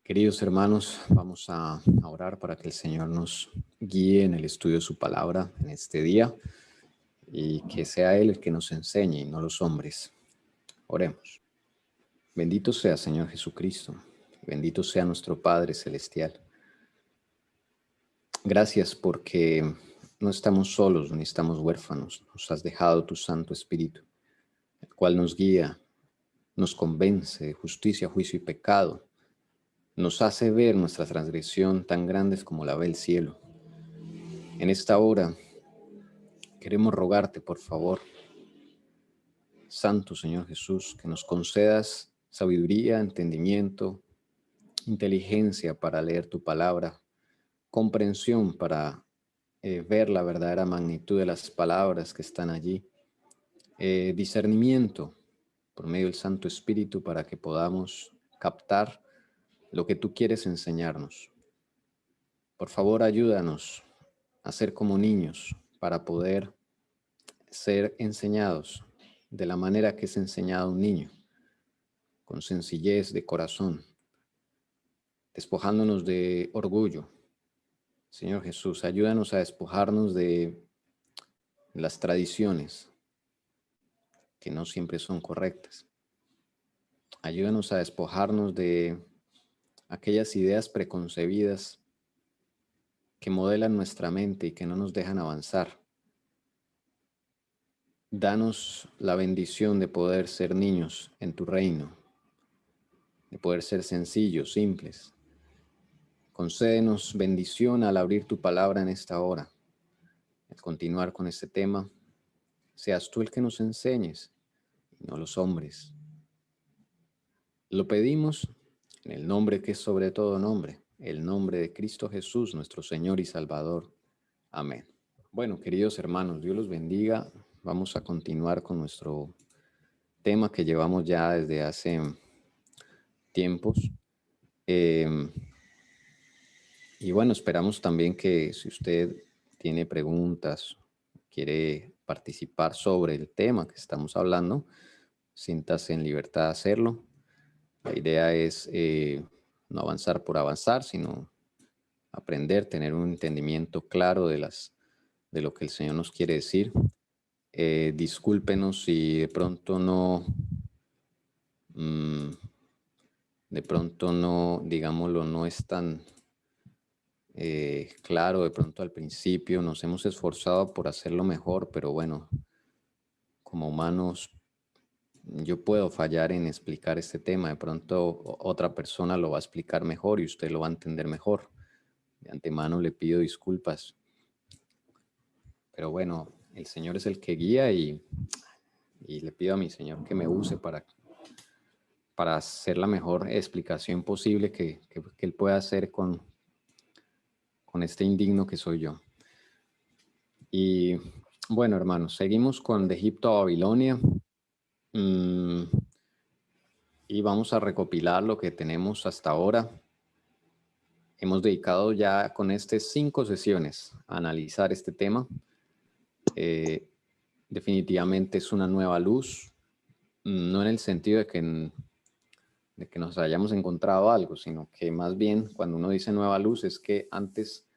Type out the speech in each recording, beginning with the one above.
Queridos hermanos, vamos a orar para que el Señor nos guíe en el estudio de su palabra en este día y que sea Él el que nos enseñe y no los hombres. Oremos. Bendito sea, Señor Jesucristo. Bendito sea nuestro Padre Celestial. Gracias porque no estamos solos ni estamos huérfanos. Nos has dejado tu Santo Espíritu, el cual nos guía, nos convence de justicia, juicio y pecado. Nos hace ver nuestra transgresión tan grandes como la ve el cielo. En esta hora queremos rogarte, por favor, Santo Señor Jesús, que nos concedas sabiduría, entendimiento, inteligencia para leer tu palabra, comprensión para ver la verdadera magnitud de las palabras que están allí, discernimiento por medio del Santo Espíritu para que podamos captar lo que tú quieres enseñarnos. Por favor, ayúdanos a ser como niños para poder ser enseñados de la manera que es enseñado un niño, con sencillez de corazón, despojándonos de orgullo. Señor Jesús, ayúdanos a despojarnos de las tradiciones que no siempre son correctas. Ayúdanos a despojarnos de aquellas ideas preconcebidas que modelan nuestra mente y que no nos dejan avanzar. Danos la bendición de poder ser niños en tu reino, de poder ser sencillos, simples. Concédenos bendición al abrir tu palabra en esta hora. Al continuar con este tema, seas tú el que nos enseñes, y no los hombres. Lo pedimos en el nombre que es sobre todo nombre, el nombre de Cristo Jesús, nuestro Señor y Salvador. Amén. Bueno, queridos hermanos, Dios los bendiga. Vamos a continuar con nuestro tema que llevamos ya desde hace tiempos. Y bueno, esperamos también que si usted tiene preguntas, quiere participar sobre el tema que estamos hablando, siéntase en libertad de hacerlo. La idea es no avanzar por avanzar, sino aprender, tener un entendimiento claro de lo que el Señor nos quiere decir. Discúlpenos si de pronto no, digámoslo, no es tan claro. De pronto al principio nos hemos esforzado por hacerlo mejor, pero bueno, como humanos yo puedo fallar en explicar este tema. De pronto otra persona lo va a explicar mejor y usted lo va a entender mejor. De antemano le pido disculpas. Pero bueno, el Señor es el que guía y le pido a mi Señor que me use para hacer la mejor explicación posible que Él pueda hacer con este indigno que soy yo. Y bueno, hermanos, seguimos con de Egipto a Babilonia. Y vamos a recopilar lo que tenemos hasta ahora. Hemos dedicado ya con 5 sesiones a analizar este tema. Definitivamente es una nueva luz, no en el sentido de que nos hayamos encontrado algo, sino que más bien cuando uno dice nueva luz es que antes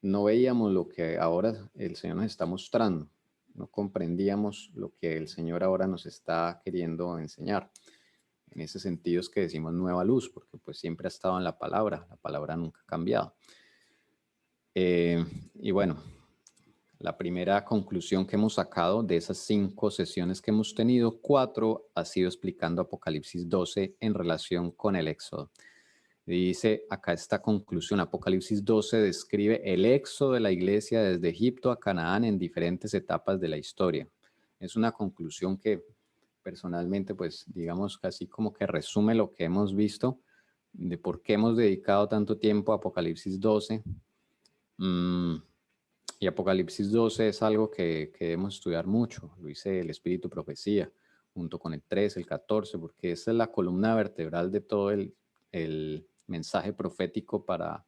no veíamos lo que ahora el Señor nos está mostrando, no comprendíamos lo que el Señor ahora nos está queriendo enseñar. En ese sentido es que decimos nueva luz, porque pues siempre ha estado en la palabra nunca ha cambiado. Y bueno, la primera conclusión que hemos sacado de esas 5 sesiones que hemos tenido, 4 ha sido explicando Apocalipsis 12 en relación con el Éxodo. Dice acá esta conclusión: Apocalipsis 12 describe el éxodo de la iglesia desde Egipto a Canaán en diferentes etapas de la historia. Es una conclusión que personalmente, pues digamos, casi como que resume lo que hemos visto de por qué hemos dedicado tanto tiempo a Apocalipsis 12. Y Apocalipsis 12 es algo que debemos estudiar mucho. Lo dice el Espíritu Profecía, junto con el 13, el 14, porque esa es la columna vertebral de todo el mensaje profético para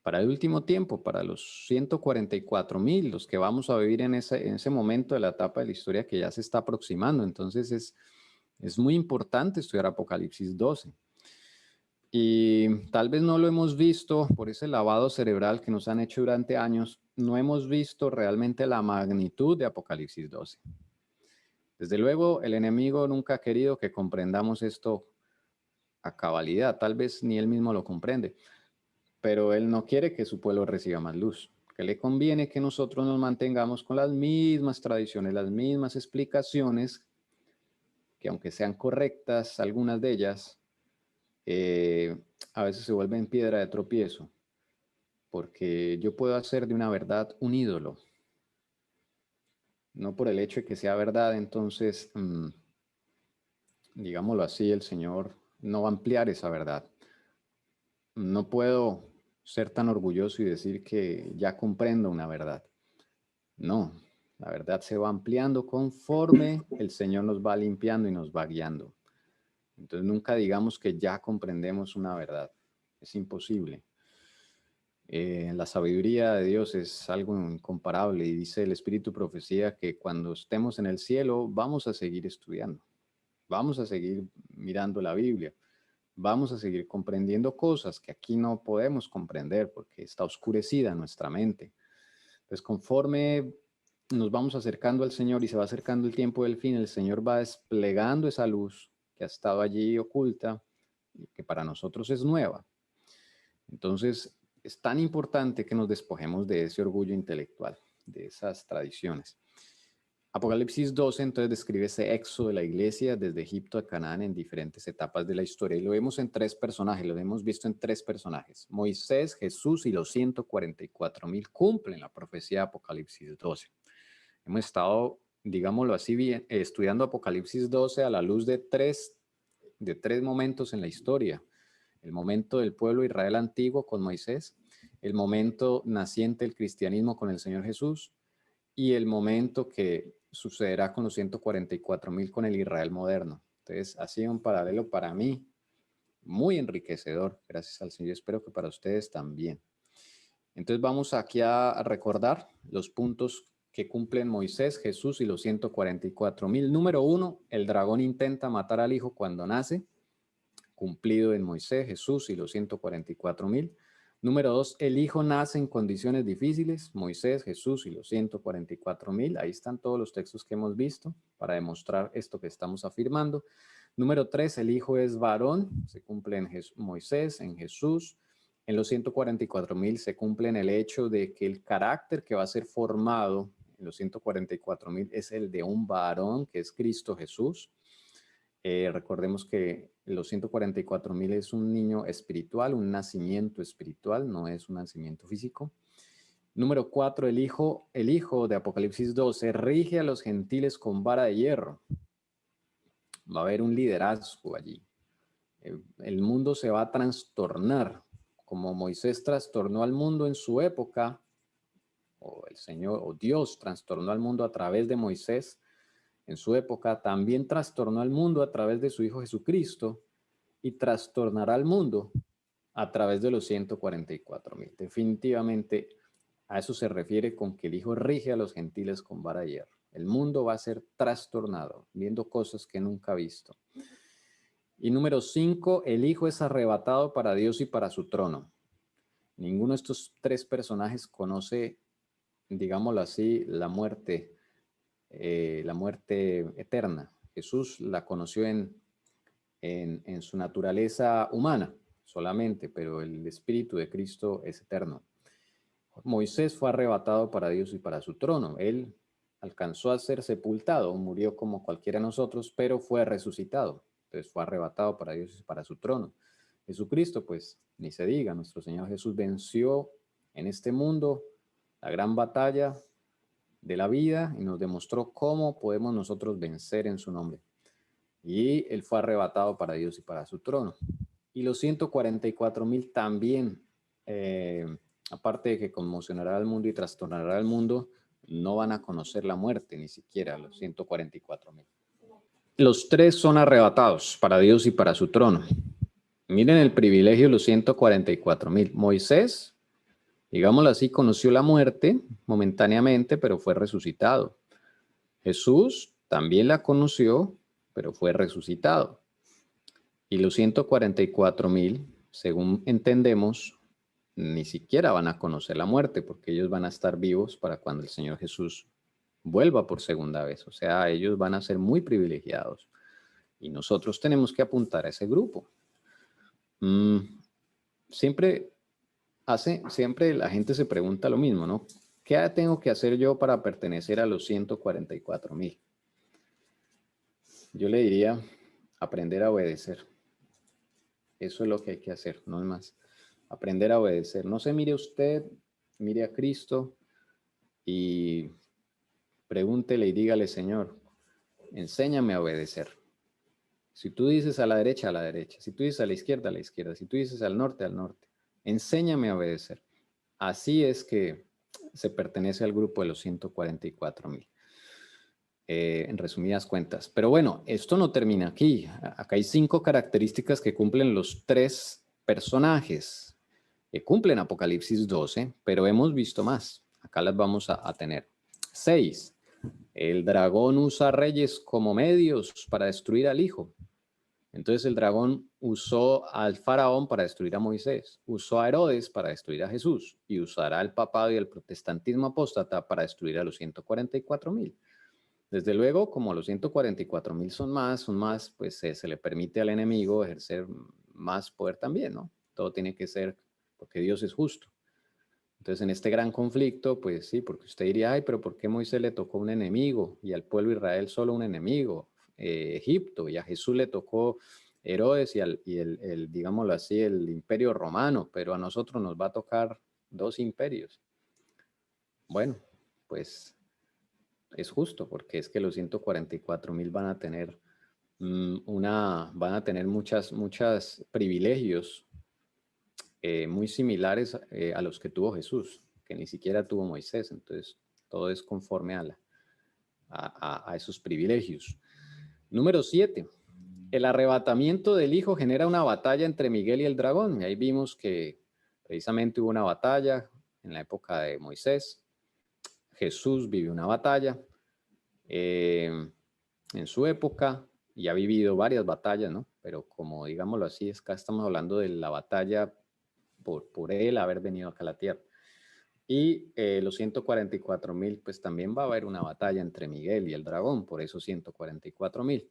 el último tiempo, para los 144,000, los que vamos a vivir en ese momento de la etapa de la historia que ya se está aproximando. Entonces es muy importante estudiar Apocalipsis 12. Y tal vez no lo hemos visto por ese lavado cerebral que nos han hecho durante años, no hemos visto realmente la magnitud de Apocalipsis 12. Desde luego, el enemigo nunca ha querido que comprendamos esto a cabalidad, tal vez ni él mismo lo comprende, pero él no quiere que su pueblo reciba más luz, que le conviene que nosotros nos mantengamos con las mismas tradiciones, las mismas explicaciones, que aunque sean correctas, algunas de ellas, a veces se vuelven piedra de tropiezo, porque yo puedo hacer de una verdad un ídolo, no por el hecho de que sea verdad, entonces, digámoslo así, el Señor no va a ampliar esa verdad. No puedo ser tan orgulloso y decir que ya comprendo una verdad. No, la verdad se va ampliando conforme el Señor nos va limpiando y nos va guiando. Entonces nunca digamos que ya comprendemos una verdad. Es imposible. La sabiduría de Dios es algo incomparable y dice el Espíritu Profecía que cuando estemos en el cielo vamos a seguir estudiando, vamos a seguir mirando la Biblia, vamos a seguir comprendiendo cosas que aquí no podemos comprender porque está oscurecida nuestra mente. Pues conforme nos vamos acercando al Señor y se va acercando el tiempo del fin, el Señor va desplegando esa luz que ha estado allí oculta y que para nosotros es nueva. Entonces, es tan importante que nos despojemos de ese orgullo intelectual, de esas tradiciones. Apocalipsis 12 entonces describe ese éxodo de la iglesia desde Egipto a Canaán en diferentes etapas de la historia y lo vemos en tres personajes, lo hemos visto en tres personajes. Moisés, Jesús y los 144,000 cumplen la profecía de Apocalipsis 12. Hemos estado, digámoslo así, bien, estudiando Apocalipsis 12 a la luz de tres momentos en la historia. El momento del pueblo Israel antiguo con Moisés, el momento naciente del cristianismo con el Señor Jesús y el momento que sucederá con los 144,000 con el Israel moderno. Entonces, ha sido un paralelo para mí muy enriquecedor, gracias al Señor. Espero que para ustedes también. Entonces, vamos aquí a recordar los puntos que cumplen Moisés, Jesús y los 144,000. Número 1, el dragón intenta matar al hijo cuando nace, cumplido en Moisés, Jesús y los 144,000. Número 2, el hijo nace en condiciones difíciles, Moisés, Jesús y los 144,000. Ahí están todos los textos que hemos visto para demostrar esto que estamos afirmando. Número 3, el hijo es varón, se cumple en Moisés, en Jesús. En los 144,000 se cumple en el hecho de que el carácter que va a ser formado en los 144,000 es el de un varón, que es Cristo Jesús. Recordemos que los 144,000 es un niño espiritual, un nacimiento espiritual, no es un nacimiento físico. Número 4, el hijo de Apocalipsis 12 rige a los gentiles con vara de hierro. Va a haber un liderazgo allí. El mundo se va a trastornar, como Moisés trastornó al mundo en su época, o el Señor, o Dios trastornó al mundo a través de Moisés. En su época también trastornó al mundo a través de su Hijo Jesucristo y trastornará al mundo a través de los 144,000. Definitivamente a eso se refiere con que el Hijo rige a los gentiles con vara de hierro. El mundo va a ser trastornado, viendo cosas que nunca ha visto. Y número 5, el Hijo es arrebatado para Dios y para su trono. Ninguno de estos tres personajes conoce, digámoslo así, la muerte eterna. Jesús la conoció en su naturaleza humana solamente, pero el Espíritu de Cristo es eterno. Moisés fue arrebatado para Dios y para su trono. Él alcanzó a ser sepultado, murió como cualquiera de nosotros, pero fue resucitado. Entonces fue arrebatado para Dios y para su trono. Jesucristo, pues, ni se diga, nuestro Señor Jesús venció en este mundo la gran batalla de la vida y nos demostró cómo podemos nosotros vencer en su nombre. Y él fue arrebatado para Dios y para su trono. Y los 144,000 también, aparte de que conmocionará al mundo y trastornará al mundo, no van a conocer la muerte, ni siquiera los 144,000. Los tres son arrebatados para Dios y para su trono. Miren el privilegio de los 144,000. Moisés, digámoslo así, conoció la muerte momentáneamente, pero fue resucitado. Jesús también la conoció, pero fue resucitado. Y los 144,000 según entendemos, ni siquiera van a conocer la muerte, porque ellos van a estar vivos para cuando el Señor Jesús vuelva por segunda vez. O sea, ellos van a ser muy privilegiados. Y nosotros tenemos que apuntar a ese grupo. Siempre la gente se pregunta lo mismo, ¿no? ¿Qué tengo que hacer yo para pertenecer a los 144,000? Yo le diría, aprender a obedecer. Eso es lo que hay que hacer, no es más. Aprender a obedecer. No se mire usted, mire a Cristo y pregúntele y dígale, Señor, enséñame a obedecer. Si tú dices a la derecha, a la derecha. Si tú dices a la izquierda, a la izquierda. Si tú dices al norte, al norte. Enséñame a obedecer. Así es que se pertenece al grupo de los 144,000. En resumidas cuentas. Pero bueno, esto no termina aquí. Acá hay 5 características que cumplen los 3 personajes. Que cumplen Apocalipsis 12, pero hemos visto más. Acá las vamos a tener. 6. El dragón usa reyes como medios para destruir al Hijo. Entonces el dragón usó al faraón para destruir a Moisés, usó a Herodes para destruir a Jesús y usará el papado y el protestantismo apóstata para destruir a los 144,000. Desde luego, como los 144,000 son más, pues se le permite al enemigo ejercer más poder también, ¿no? Todo tiene que ser porque Dios es justo. Entonces, en este gran conflicto, pues sí, porque usted diría, ay, pero ¿por qué Moisés le tocó un enemigo y al pueblo de Israel solo un enemigo? Egipto, y a Jesús le tocó Herodes y digámoslo así, el imperio romano, pero a nosotros nos va a tocar 2 imperios. Bueno, pues es justo, porque es que los 144,000 van a tener muchos privilegios muy similares a los que tuvo Jesús, que ni siquiera tuvo Moisés. Entonces, todo es conforme a esos privilegios. Número 7. El arrebatamiento del Hijo genera una batalla entre Miguel y el dragón. Y ahí vimos que precisamente hubo una batalla en la época de Moisés. Jesús vivió una batalla en su época y ha vivido varias batallas, ¿no? Pero como digámoslo así, acá estamos hablando de la batalla por él haber venido acá a la tierra. Y los 144,000, pues también va a haber una batalla entre Miguel y el dragón, por eso 144,000.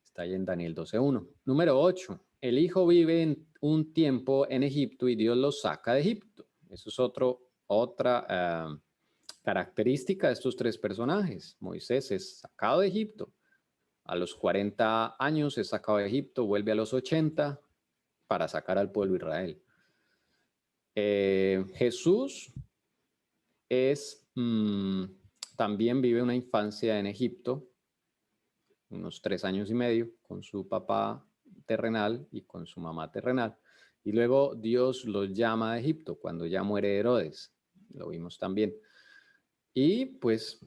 Está ahí en Daniel 12:1. Número 8. El Hijo vive un tiempo en Egipto y Dios lo saca de Egipto. Eso es otra característica de estos 3 personajes. Moisés es sacado de Egipto. A los 40 años es sacado de Egipto, vuelve a los 80 para sacar al pueblo de Israel. Jesús también vive una infancia en Egipto, unos 3 años y medio, con su papá terrenal y con su mamá terrenal. Y luego Dios los llama a Egipto cuando ya muere Herodes. Lo vimos también. Y pues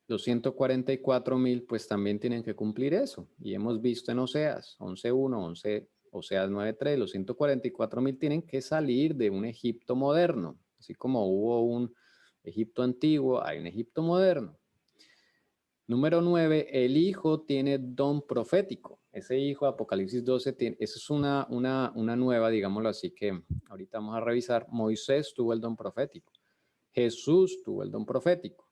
los 144,000 pues también tienen que cumplir eso. Y hemos visto en Oseas 11:1, Oseas 9:3, los 144,000 tienen que salir de un Egipto moderno. Así como hubo un Egipto antiguo, hay un Egipto moderno. Número 9, el Hijo tiene don profético. Ese Hijo de Apocalipsis 12, esa es una nueva, digámoslo así, que ahorita vamos a revisar. Moisés tuvo el don profético. Jesús tuvo el don profético.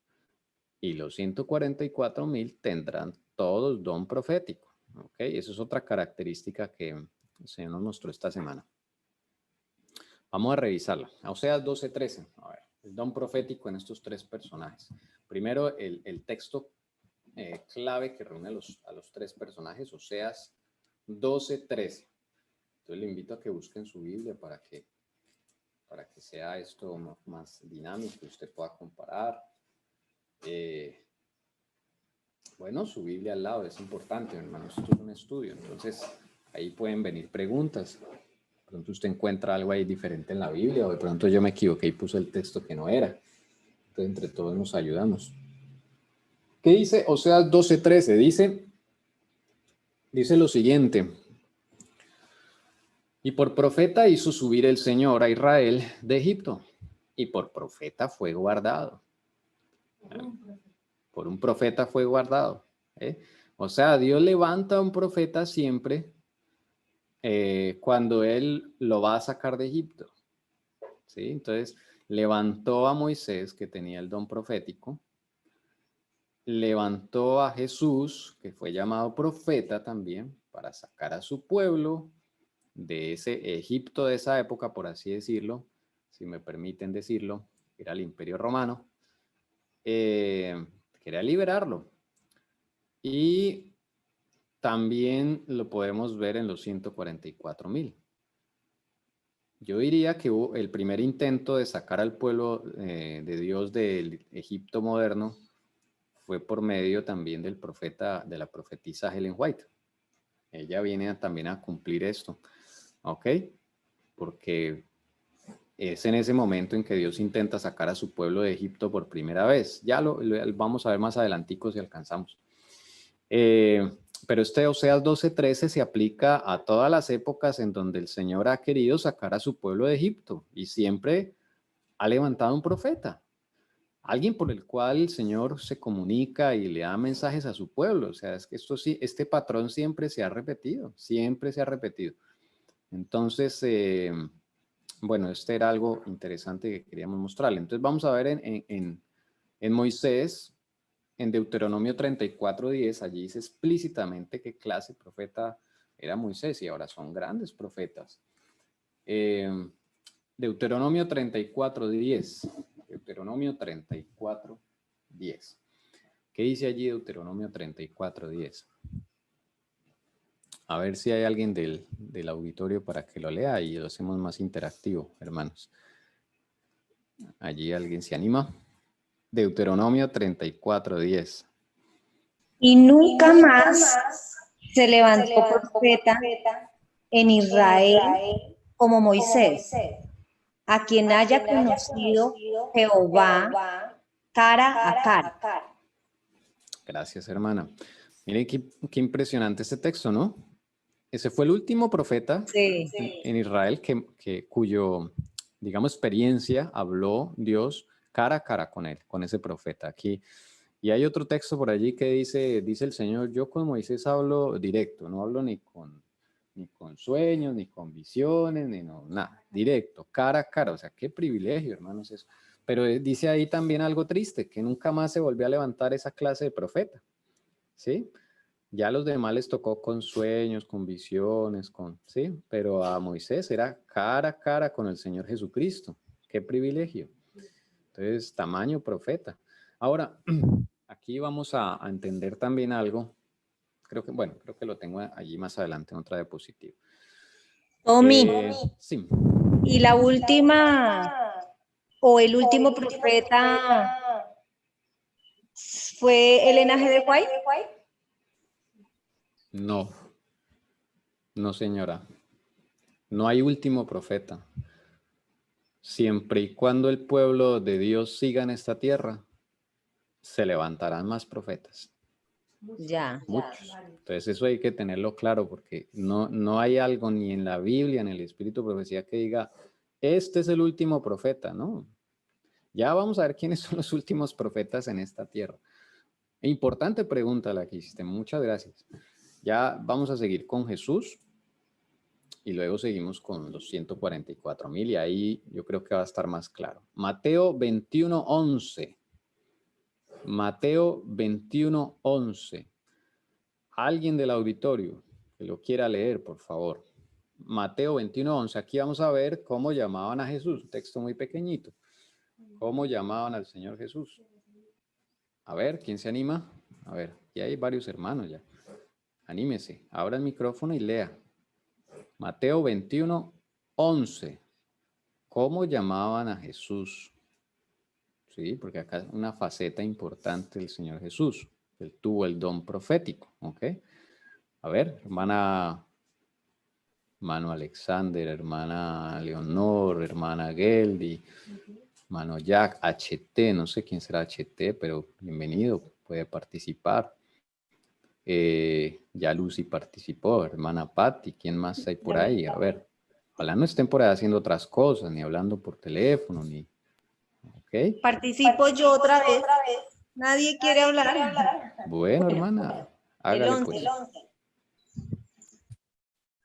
Y los 144,000 tendrán todos don profético. ¿Ok? Esa es otra característica que el Señor nos mostró esta semana. Vamos a revisarla. Oseas 12:13. A ver, el don profético en estos 3 personajes. Primero, el texto clave que reúne a los 3 personajes, Oseas 12:13. Entonces le invito a que busquen su Biblia para que sea esto más dinámico y usted pueda comparar. Bueno, su Biblia al lado es importante, hermano. Esto es un estudio, entonces ahí pueden venir preguntas. De pronto usted encuentra algo ahí diferente en la Biblia, o de pronto yo me equivoqué y puse el texto que no era. Entonces entre todos nos ayudamos. ¿Qué dice Oseas 12:13? Dice lo siguiente: y por profeta hizo subir el Señor a Israel de Egipto, y por profeta fue guardado. Por un profeta fue guardado. O sea, Dios levanta a un profeta siempre cuando él lo va a sacar de Egipto. ¿Sí? Entonces, levantó a Moisés, que tenía el don profético, levantó a Jesús, que fue llamado profeta también, para sacar a su pueblo de ese Egipto de esa época, por así decirlo, si me permiten decirlo, era el Imperio Romano. Quería liberarlo. Y también lo podemos ver en los 144,000. Yo diría que el primer intento de sacar al pueblo de Dios del Egipto moderno fue por medio también del profeta, de la profetisa Ellen White. Ella viene también a cumplir esto, ¿ok? Porque es en ese momento en que Dios intenta sacar a su pueblo de Egipto por primera vez. Ya lo vamos a ver más adelantico si alcanzamos. Pero este Oseas 12:13 se aplica a todas las épocas en donde el Señor ha querido sacar a su pueblo de Egipto y siempre ha levantado un profeta, alguien por el cual el Señor se comunica y le da mensajes a su pueblo. O sea, es que esto sí, este patrón siempre se ha repetido, siempre se ha repetido. Entonces, bueno, este era algo interesante que queríamos mostrarle. Entonces vamos a ver en Moisés, en Deuteronomio 34:10, allí dice explícitamente qué clase de profeta era Moisés y ahora son grandes profetas. Deuteronomio 34:10. Deuteronomio 34:10. ¿Qué dice allí Deuteronomio 34:10? A ver si hay alguien del auditorio para que lo lea y lo hacemos más interactivo, hermanos. Allí alguien se anima. Deuteronomio 34:10. Y nunca más se levantó profeta en Israel como Moisés, a quien haya conocido Jehová cara a cara. Gracias, hermana. Miren qué impresionante este texto, ¿no? Ese fue el último profeta en Israel cuyo, digamos, experiencia habló Dios cara a cara con él, con ese profeta. Aquí. Y hay otro texto por allí que dice el Señor, yo con Moisés hablo directo, no hablo ni con sueños, ni con visiones, ni nada, directo, cara a cara. O sea, qué privilegio, hermanos, eso. Pero dice ahí también algo triste, que nunca más se volvió a levantar esa clase de profeta, ¿sí? Ya a los demás les tocó con sueños, con visiones, ¿sí? Pero a Moisés era cara a cara con el Señor Jesucristo. Qué privilegio. Entonces, tamaño profeta. Ahora, aquí vamos a entender también algo. Creo que lo tengo allí más adelante en otra diapositiva. Tommy, sí. Y la última, o el último profeta fue el linaje de White. No, señora. No hay último profeta. Siempre y cuando el pueblo de Dios siga en esta tierra, se levantarán más profetas. Ya. Muchos. Entonces eso hay que tenerlo claro porque no hay algo ni en la Biblia, ni en el Espíritu de Profecía que diga, este es el último profeta, ¿no? Ya vamos a ver quiénes son los últimos profetas en esta tierra. Importante pregunta la que hiciste, muchas gracias. Ya vamos a seguir con Jesús y luego seguimos con los 144,000 y ahí yo creo que va a estar más claro. Mateo 21:11. Mateo 21:11. Alguien del auditorio que lo quiera leer, por favor. Mateo 21:11. Aquí vamos a ver cómo llamaban a Jesús. Un texto muy pequeñito. ¿Cómo llamaban al Señor Jesús? A ver, ¿quién se anima? A ver, ya hay varios hermanos ya. Anímese, abra el micrófono y lea. Mateo 21:11. ¿Cómo llamaban a Jesús? Sí, porque acá es una faceta importante del Señor Jesús. Él tuvo el don profético, ¿ok? A ver, hermano Alexander, hermana Leonor, hermana Geldi, hermano Jack, HT, no sé quién será HT, pero bienvenido, puede participar. Ya Lucy participó, hermana Patti, ¿quién más hay por ahí? A ver, ojalá no estén por ahí haciendo otras cosas, ni hablando por teléfono, ni... ¿Ok? Participo yo otra vez. Nadie quiere hablar. Bueno, hermana, hágale pues.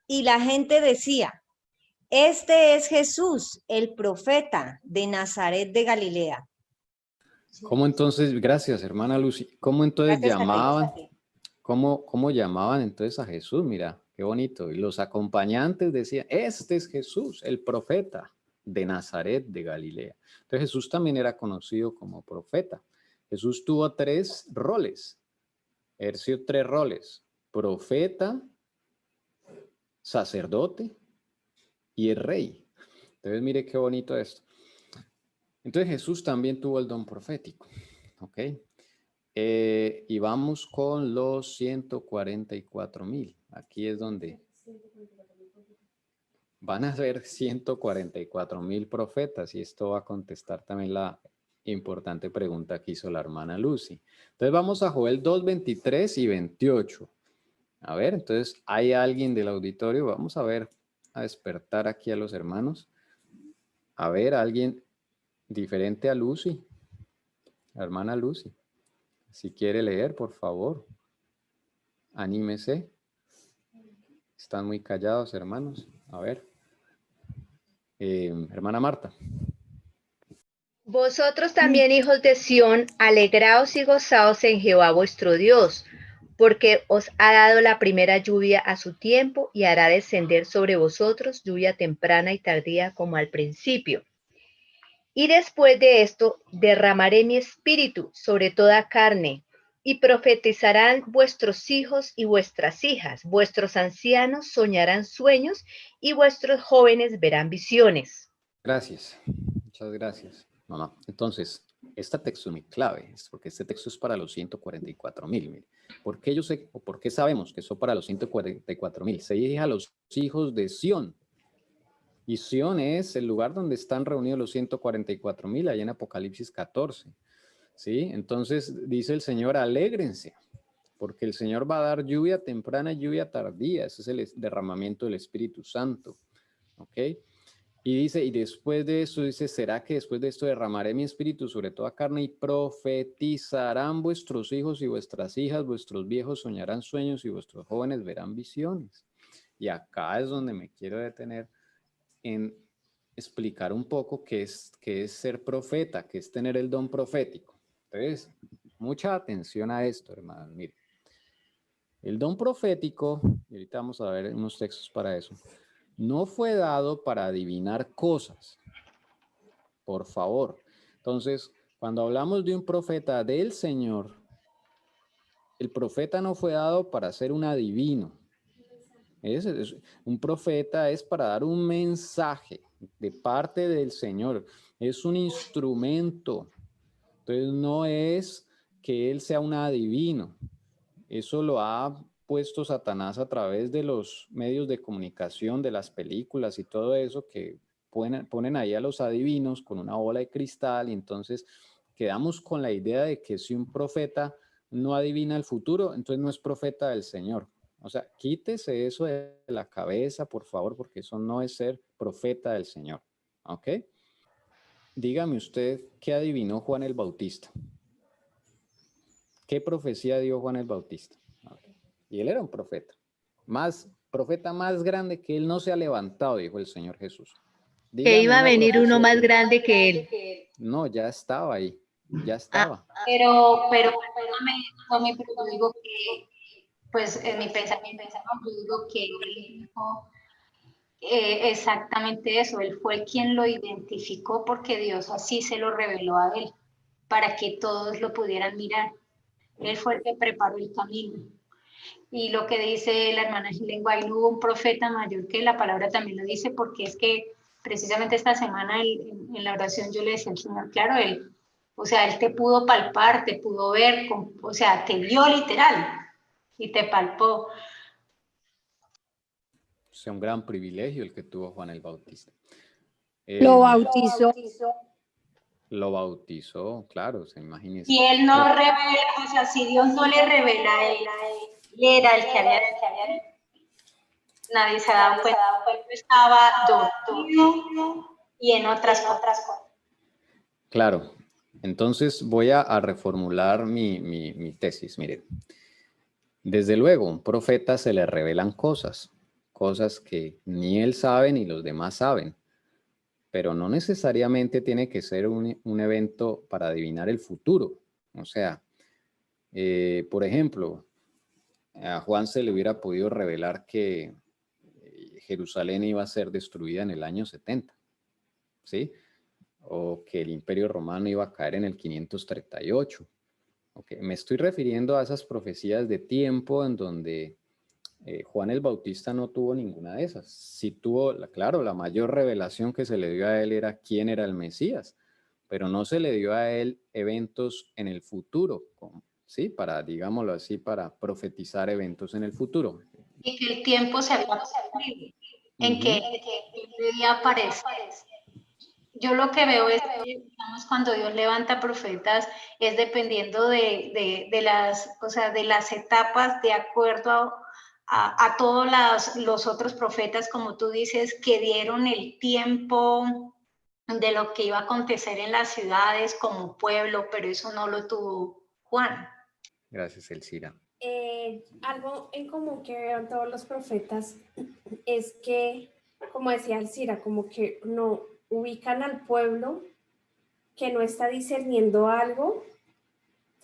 Y la gente decía, este es Jesús, el profeta de Nazaret de Galilea. ¿Cómo entonces, gracias hermana Lucy, cómo entonces Gracias a ti. llamaban, cómo llamaban entonces a Jesús? Mira, qué bonito. Y los acompañantes decían, este es Jesús, el profeta de Nazaret de Galilea. Entonces Jesús también era conocido como profeta. Jesús tuvo 3 roles, ejerció 3 roles, profeta, sacerdote y el rey. Entonces mire qué bonito esto. Entonces Jesús también tuvo el don profético, ¿ok? Y vamos con los 144,000. Aquí es donde van a ser 144,000 profetas y esto va a contestar también la importante pregunta que hizo la hermana Lucy. Entonces vamos a Joel 2, 23 y 28. A ver, entonces hay alguien del auditorio. Vamos a ver, a despertar aquí a los hermanos. A ver, alguien diferente a Lucy, la hermana Lucy. Si quiere leer, por favor, anímese. Están muy callados, hermanos. A ver. Hermana Marta. Vosotros también, hijos de Sión, alegraos y gozaos en Jehová vuestro Dios, porque os ha dado la primera lluvia a su tiempo y hará descender sobre vosotros lluvia temprana y tardía como al principio. Y después de esto derramaré mi espíritu sobre toda carne, y profetizarán vuestros hijos y vuestras hijas, vuestros ancianos soñarán sueños, y vuestros jóvenes verán visiones. Gracias, muchas gracias, mamá. Entonces, este texto es muy clave, porque este texto es para los 144,000. ¿Por qué yo sé, o por qué sabemos que son para los 144,000? Se dice a los hijos de Sión. Y Sión es el lugar donde están reunidos los 144,000, allá en Apocalipsis 14. ¿Sí? Entonces dice el Señor, alégrense, porque el Señor va a dar lluvia temprana y lluvia tardía. Ese es el derramamiento del Espíritu Santo. ¿Ok? Y dice, y después de eso, dice, será que después de esto derramaré mi espíritu sobre toda carne y profetizarán vuestros hijos y vuestras hijas, vuestros viejos soñarán sueños y vuestros jóvenes verán visiones. Y acá es donde me quiero detener en explicar un poco qué es ser profeta, qué es tener el don profético. Entonces, mucha atención a esto, hermanos. Mire, el don profético, y ahorita vamos a ver unos textos para eso, no fue dado para adivinar cosas, por favor. Entonces, cuando hablamos de un profeta del Señor, el profeta no fue dado para ser un adivino. Un profeta es para dar un mensaje de parte del Señor. Es un instrumento. Entonces, no es que él sea un adivino. Eso lo ha puesto Satanás a través de los medios de comunicación, de las películas y todo eso, que ponen ahí a los adivinos con una bola de cristal, y entonces quedamos con la idea de que si un profeta no adivina el futuro, entonces no es profeta del Señor. O sea, quítese eso de la cabeza, por favor, porque eso no es ser profeta del Señor. ¿Ok? Dígame usted, ¿qué adivinó Juan el Bautista? ¿Qué profecía dio Juan el Bautista? Y él era un profeta más grande que él no se ha levantado, dijo el Señor Jesús. Que iba a venir uno más grande que él. No, ya estaba ahí, ya estaba. Pero yo digo que, pues en mi pensamiento, yo digo que él dijo exactamente eso, él fue quien lo identificó porque Dios así se lo reveló a él, para que todos lo pudieran mirar. Él fue el que preparó el camino. Y lo que dice la hermana Helen White, no hubo un profeta mayor que la palabra también lo dice, porque es que precisamente esta semana en la oración yo le decía al Señor, claro, él te pudo palpar, te pudo ver, o sea, te vio literal y te palpó. O sea, un gran privilegio el que tuvo Juan el Bautista. Lo bautizó. Lo bautizó, claro, se imagina. Y él no revela, o sea, si Dios no le revela a él, era el que había, nadie se ha dado cuenta, estaba dormido y en otras cosas. Claro, entonces voy a reformular mi tesis. Miren, desde luego, a un profeta se le revelan cosas cosas que ni él sabe ni los demás saben, pero no necesariamente tiene que ser un evento para adivinar el futuro. O sea, por ejemplo, a Juan se le hubiera podido revelar que Jerusalén iba a ser destruida en el año 70, ¿sí? O que el Imperio Romano iba a caer en el 538. Okay. Me estoy refiriendo a esas profecías de tiempo en donde Juan el Bautista no tuvo ninguna de esas. Sí tuvo, claro, la mayor revelación que se le dio a él era quién era el Mesías, pero no se le dio a él eventos en el futuro, ¿sí? Para, digámoslo así, para profetizar eventos en el futuro. Y que el tiempo se había cumplido, en que debía aparecer. Yo lo que veo es que, digamos, cuando Dios levanta profetas, es dependiendo de las, o sea, de las etapas, de acuerdo a todos los otros profetas, como tú dices, que dieron el tiempo de lo que iba a acontecer en las ciudades como pueblo, pero eso no lo tuvo Juan. Gracias, Elcira. Algo en común que veo en todos los profetas es que, como decía Elcira, como que no ubican al pueblo que no está discerniendo algo,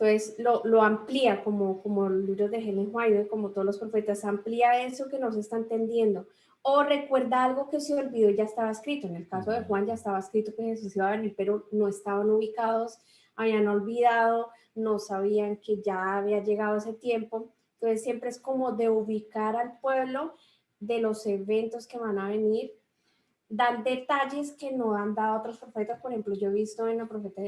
entonces lo amplía, como el libro de Ellen White, como todos los profetas, amplía eso que no se está entendiendo, o recuerda algo que se olvidó y ya estaba escrito. En el caso de Juan ya estaba escrito que Jesús iba a venir, pero no estaban ubicados, habían olvidado, no sabían que ya había llegado ese tiempo. Entonces siempre es como de ubicar al pueblo de los eventos que van a venir. Dan detalles que no han dado otros profetas. Por ejemplo, yo he visto en la profeta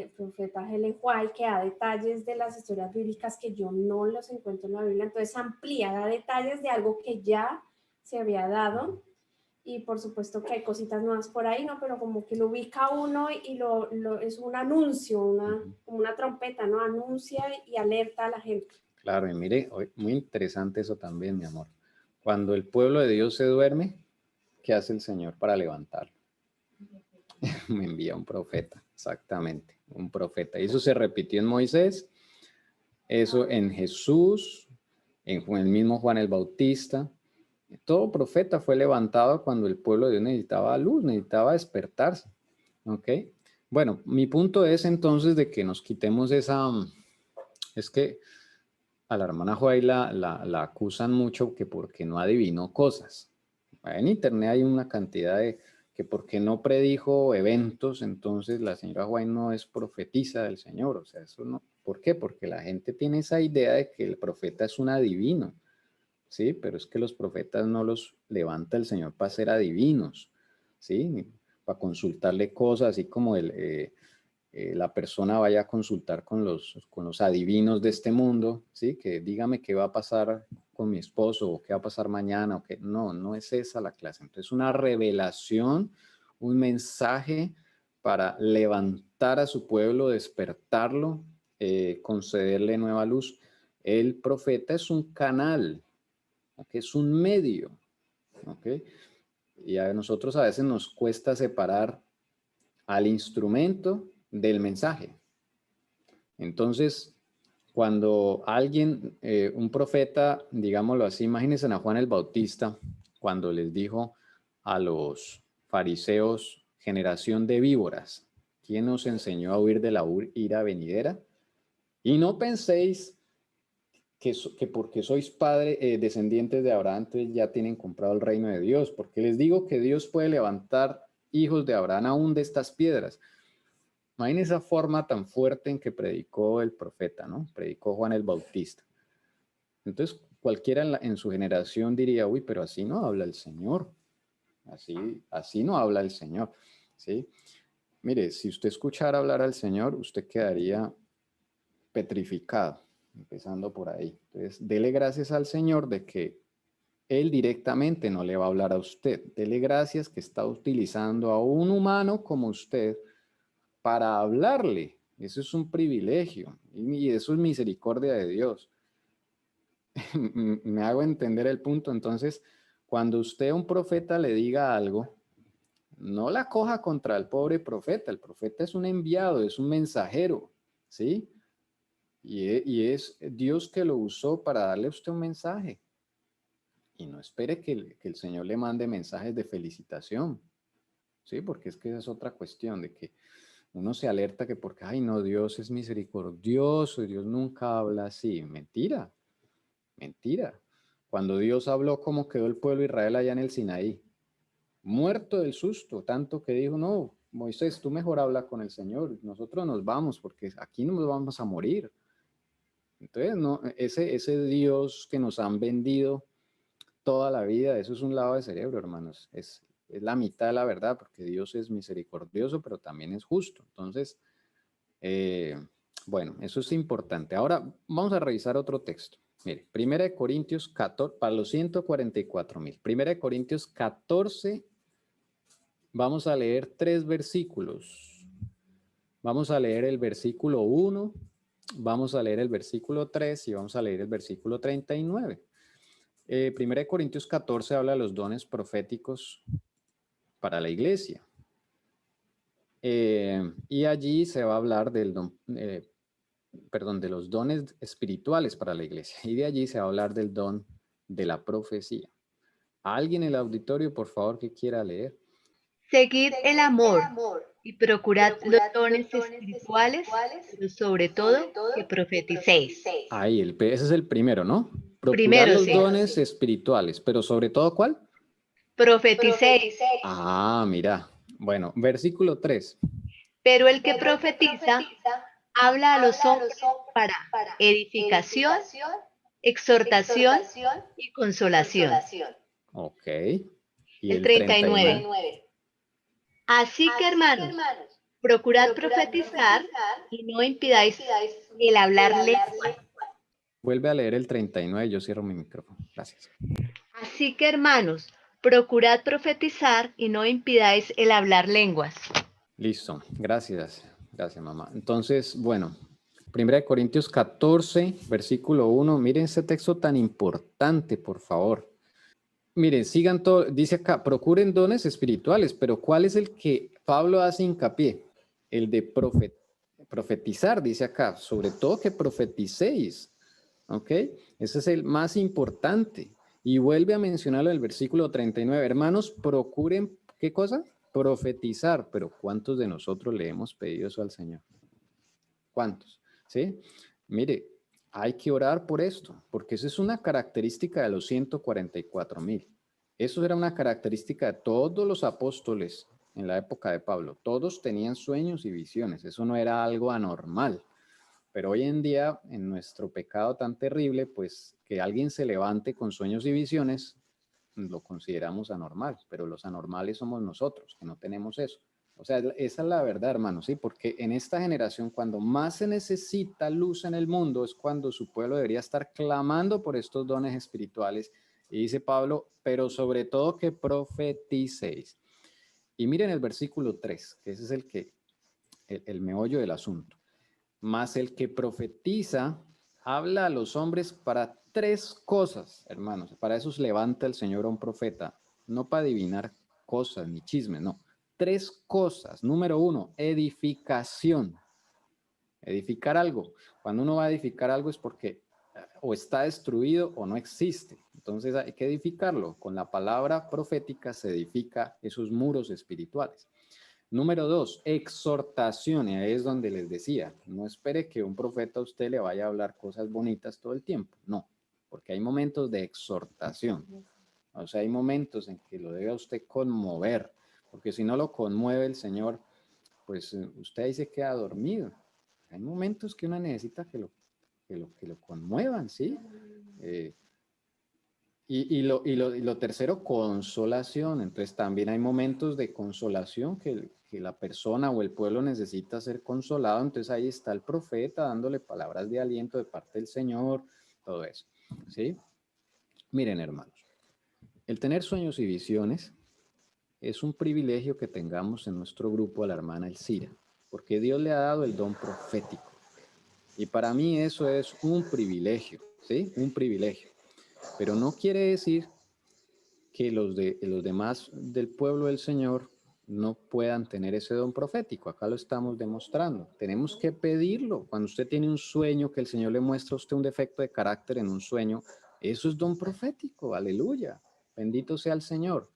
Ellen White que da detalles de las historias bíblicas que yo no los encuentro en la Biblia. Entonces amplía, da detalles de algo que ya se había dado. Y por supuesto que hay cositas nuevas por ahí, ¿no? Pero como que lo ubica uno y es un anuncio, como una trompeta, ¿no? Anuncia y alerta a la gente. Claro, y mire, muy interesante eso también, mi amor. Cuando el pueblo de Dios se duerme, ¿qué hace el Señor para levantarlo? Me envía un profeta, exactamente, un profeta. Y eso se repitió en Moisés, eso en Jesús, en el mismo Juan el Bautista. Todo profeta fue levantado cuando el pueblo de Dios necesitaba luz, necesitaba despertarse. ¿Ok? Bueno, mi punto es entonces de que nos quitemos esa... Es que a la hermana Joy la acusan mucho que porque no adivinó cosas. En internet hay una cantidad de que porque no predijo eventos, entonces la señora Joy no es profetisa del Señor. O sea, eso no. ¿Por qué? Porque la gente tiene esa idea de que el profeta es un adivino. Sí, pero es que los profetas no los levanta el Señor para ser adivinos, ¿sí? Para consultarle cosas, así como la persona vaya a consultar con los adivinos de este mundo, ¿sí? Que dígame qué va a pasar con mi esposo o qué va a pasar mañana o qué. No, no es esa la clase. Entonces, una revelación, un mensaje para levantar a su pueblo, despertarlo, concederle nueva luz. El profeta es un canal, ¿okay? Es un medio, ¿ok? Y a nosotros a veces nos cuesta separar al instrumento del mensaje. Entonces, cuando alguien, un profeta, digámoslo así, imagínense a Juan el Bautista, cuando les dijo a los fariseos, generación de víboras, ¿quién nos enseñó a huir de la ira venidera? Y no penséis que porque sois descendientes de Abraham, entonces ya tienen comprado el reino de Dios, porque les digo que Dios puede levantar hijos de Abraham aún de estas piedras. Imaginen esa forma tan fuerte en que predicó el profeta, ¿no? Predicó Juan el Bautista. Entonces, cualquiera en su generación diría, uy, pero así no habla el Señor. Así no habla el Señor, ¿sí? Mire, si usted escuchara hablar al Señor, usted quedaría petrificado, empezando por ahí. Entonces, dele gracias al Señor de que Él directamente no le va a hablar a usted. Dele gracias que está utilizando a un humano como usted para hablarle. Eso es un privilegio y eso es misericordia de Dios. Me hago entender el punto. Entonces, cuando usted a un profeta le diga algo, no la coja contra el pobre profeta. El profeta es un enviado, es un mensajero, ¿sí? Y es Dios que lo usó para darle a usted un mensaje. y no espere que el Señor le mande mensajes de felicitación, ¿sí? Porque es que esa es otra cuestión, de que uno se alerta que porque, ay no, Dios es misericordioso, Dios nunca habla así. Mentira, mentira. Cuando Dios habló, ¿cómo quedó el pueblo de Israel allá en el Sinaí? Muerto del susto, tanto que dijo, no, Moisés, tú mejor habla con el Señor, nosotros nos vamos porque aquí no nos vamos a morir. Entonces, no, ese Dios que nos han vendido toda la vida, eso es un lado de cerebro, hermanos, es la mitad de la verdad, porque Dios es misericordioso, pero también es justo. Entonces, bueno, eso es importante. Ahora vamos a revisar otro texto. Mire, 1 Corintios 14, para los 144,000. 1 Corintios 14, vamos a leer 3 versículos. Vamos a leer el versículo 1, vamos a leer el versículo 3 y vamos a leer el versículo 39. 1 Corintios 14 habla de los dones proféticos para la iglesia. Y allí se va a hablar del de los dones espirituales para la iglesia. Y de allí se va a hablar del don de la profecía. ¿Alguien en el auditorio, por favor, que quiera leer? Seguid el amor y procurad los dones espirituales, pero sobre todo que profeticéis. Ahí, ese es el primero, ¿no? Procurar Primero, los sí. dones espirituales, pero sobre todo, ¿cuál? Profeticéis. Ah, mira. Bueno, versículo 3. Pero el que profetiza habla a los hombres para edificación, exhortación y consolación. Ok. Y El 39. Así que, hermanos, procurad profetizar y no impidáis el hablar lenguas. Vuelve a leer el 39, yo cierro mi micrófono. Gracias. Así que, hermanos, procurad profetizar y no impidáis el hablar lenguas. Listo, gracias. Gracias, mamá. Entonces, bueno, 1 Corintios 14, versículo 1. Miren ese texto tan importante, por favor. Miren, sigan todo, dice acá, procuren dones espirituales, pero ¿cuál es el que Pablo hace hincapié? El de profetizar, dice acá, sobre todo que profeticéis, ¿ok? Ese es el más importante. Y vuelve a mencionarlo en el versículo 39. Hermanos, procuren, ¿qué cosa? Profetizar, pero ¿cuántos de nosotros le hemos pedido eso al Señor? ¿Cuántos? ¿Sí? Mire, hay que orar por esto, porque eso es una característica de los 144,000. Eso era una característica de todos los apóstoles en la época de Pablo. Todos tenían sueños y visiones. Eso no era algo anormal. Pero hoy en día, en nuestro pecado tan terrible, pues que alguien se levante con sueños y visiones, lo consideramos anormal. Pero los anormales somos nosotros, que no tenemos eso. O sea, esa es la verdad, hermano, ¿sí? Porque en esta generación, cuando más se necesita luz en el mundo, es cuando su pueblo debería estar clamando por estos dones espirituales. Y dice Pablo, pero sobre todo que profeticéis. Y miren el versículo 3, que ese es el meollo del asunto. Mas el que profetiza habla a los hombres para 3 cosas, hermanos. Para eso se levanta el Señor a un profeta, no para adivinar cosas ni chismes, no. 3 cosas. Número 1, edificación. Edificar algo. Cuando uno va a edificar algo es porque o está destruido o no existe. Entonces hay que edificarlo. Con la palabra profética se edifica esos muros espirituales. Número 2, exhortación. Y ahí es donde les decía, no espere que un profeta a usted le vaya a hablar cosas bonitas todo el tiempo. No, porque hay momentos de exhortación. O sea, hay momentos en que lo debe a usted conmover, porque si no lo conmueve el Señor, pues usted ahí se queda dormido. Hay momentos que uno necesita que lo conmuevan, ¿sí? Y lo tercero, consolación. Entonces también hay momentos de consolación que la persona o el pueblo necesita ser consolado. Entonces ahí está el profeta dándole palabras de aliento de parte del Señor, todo eso, ¿sí? Miren, hermanos, el tener sueños y visiones es un privilegio que tengamos en nuestro grupo a la hermana Elcira, porque Dios le ha dado el don profético. Y para mí eso es un privilegio, ¿sí? Un privilegio. Pero no quiere decir que los demás del pueblo del Señor no puedan tener ese don profético. Acá lo estamos demostrando. Tenemos que pedirlo. Cuando usted tiene un sueño, que el Señor le muestra a usted un defecto de carácter en un sueño, Eso es don profético, aleluya. Bendito sea el Señor,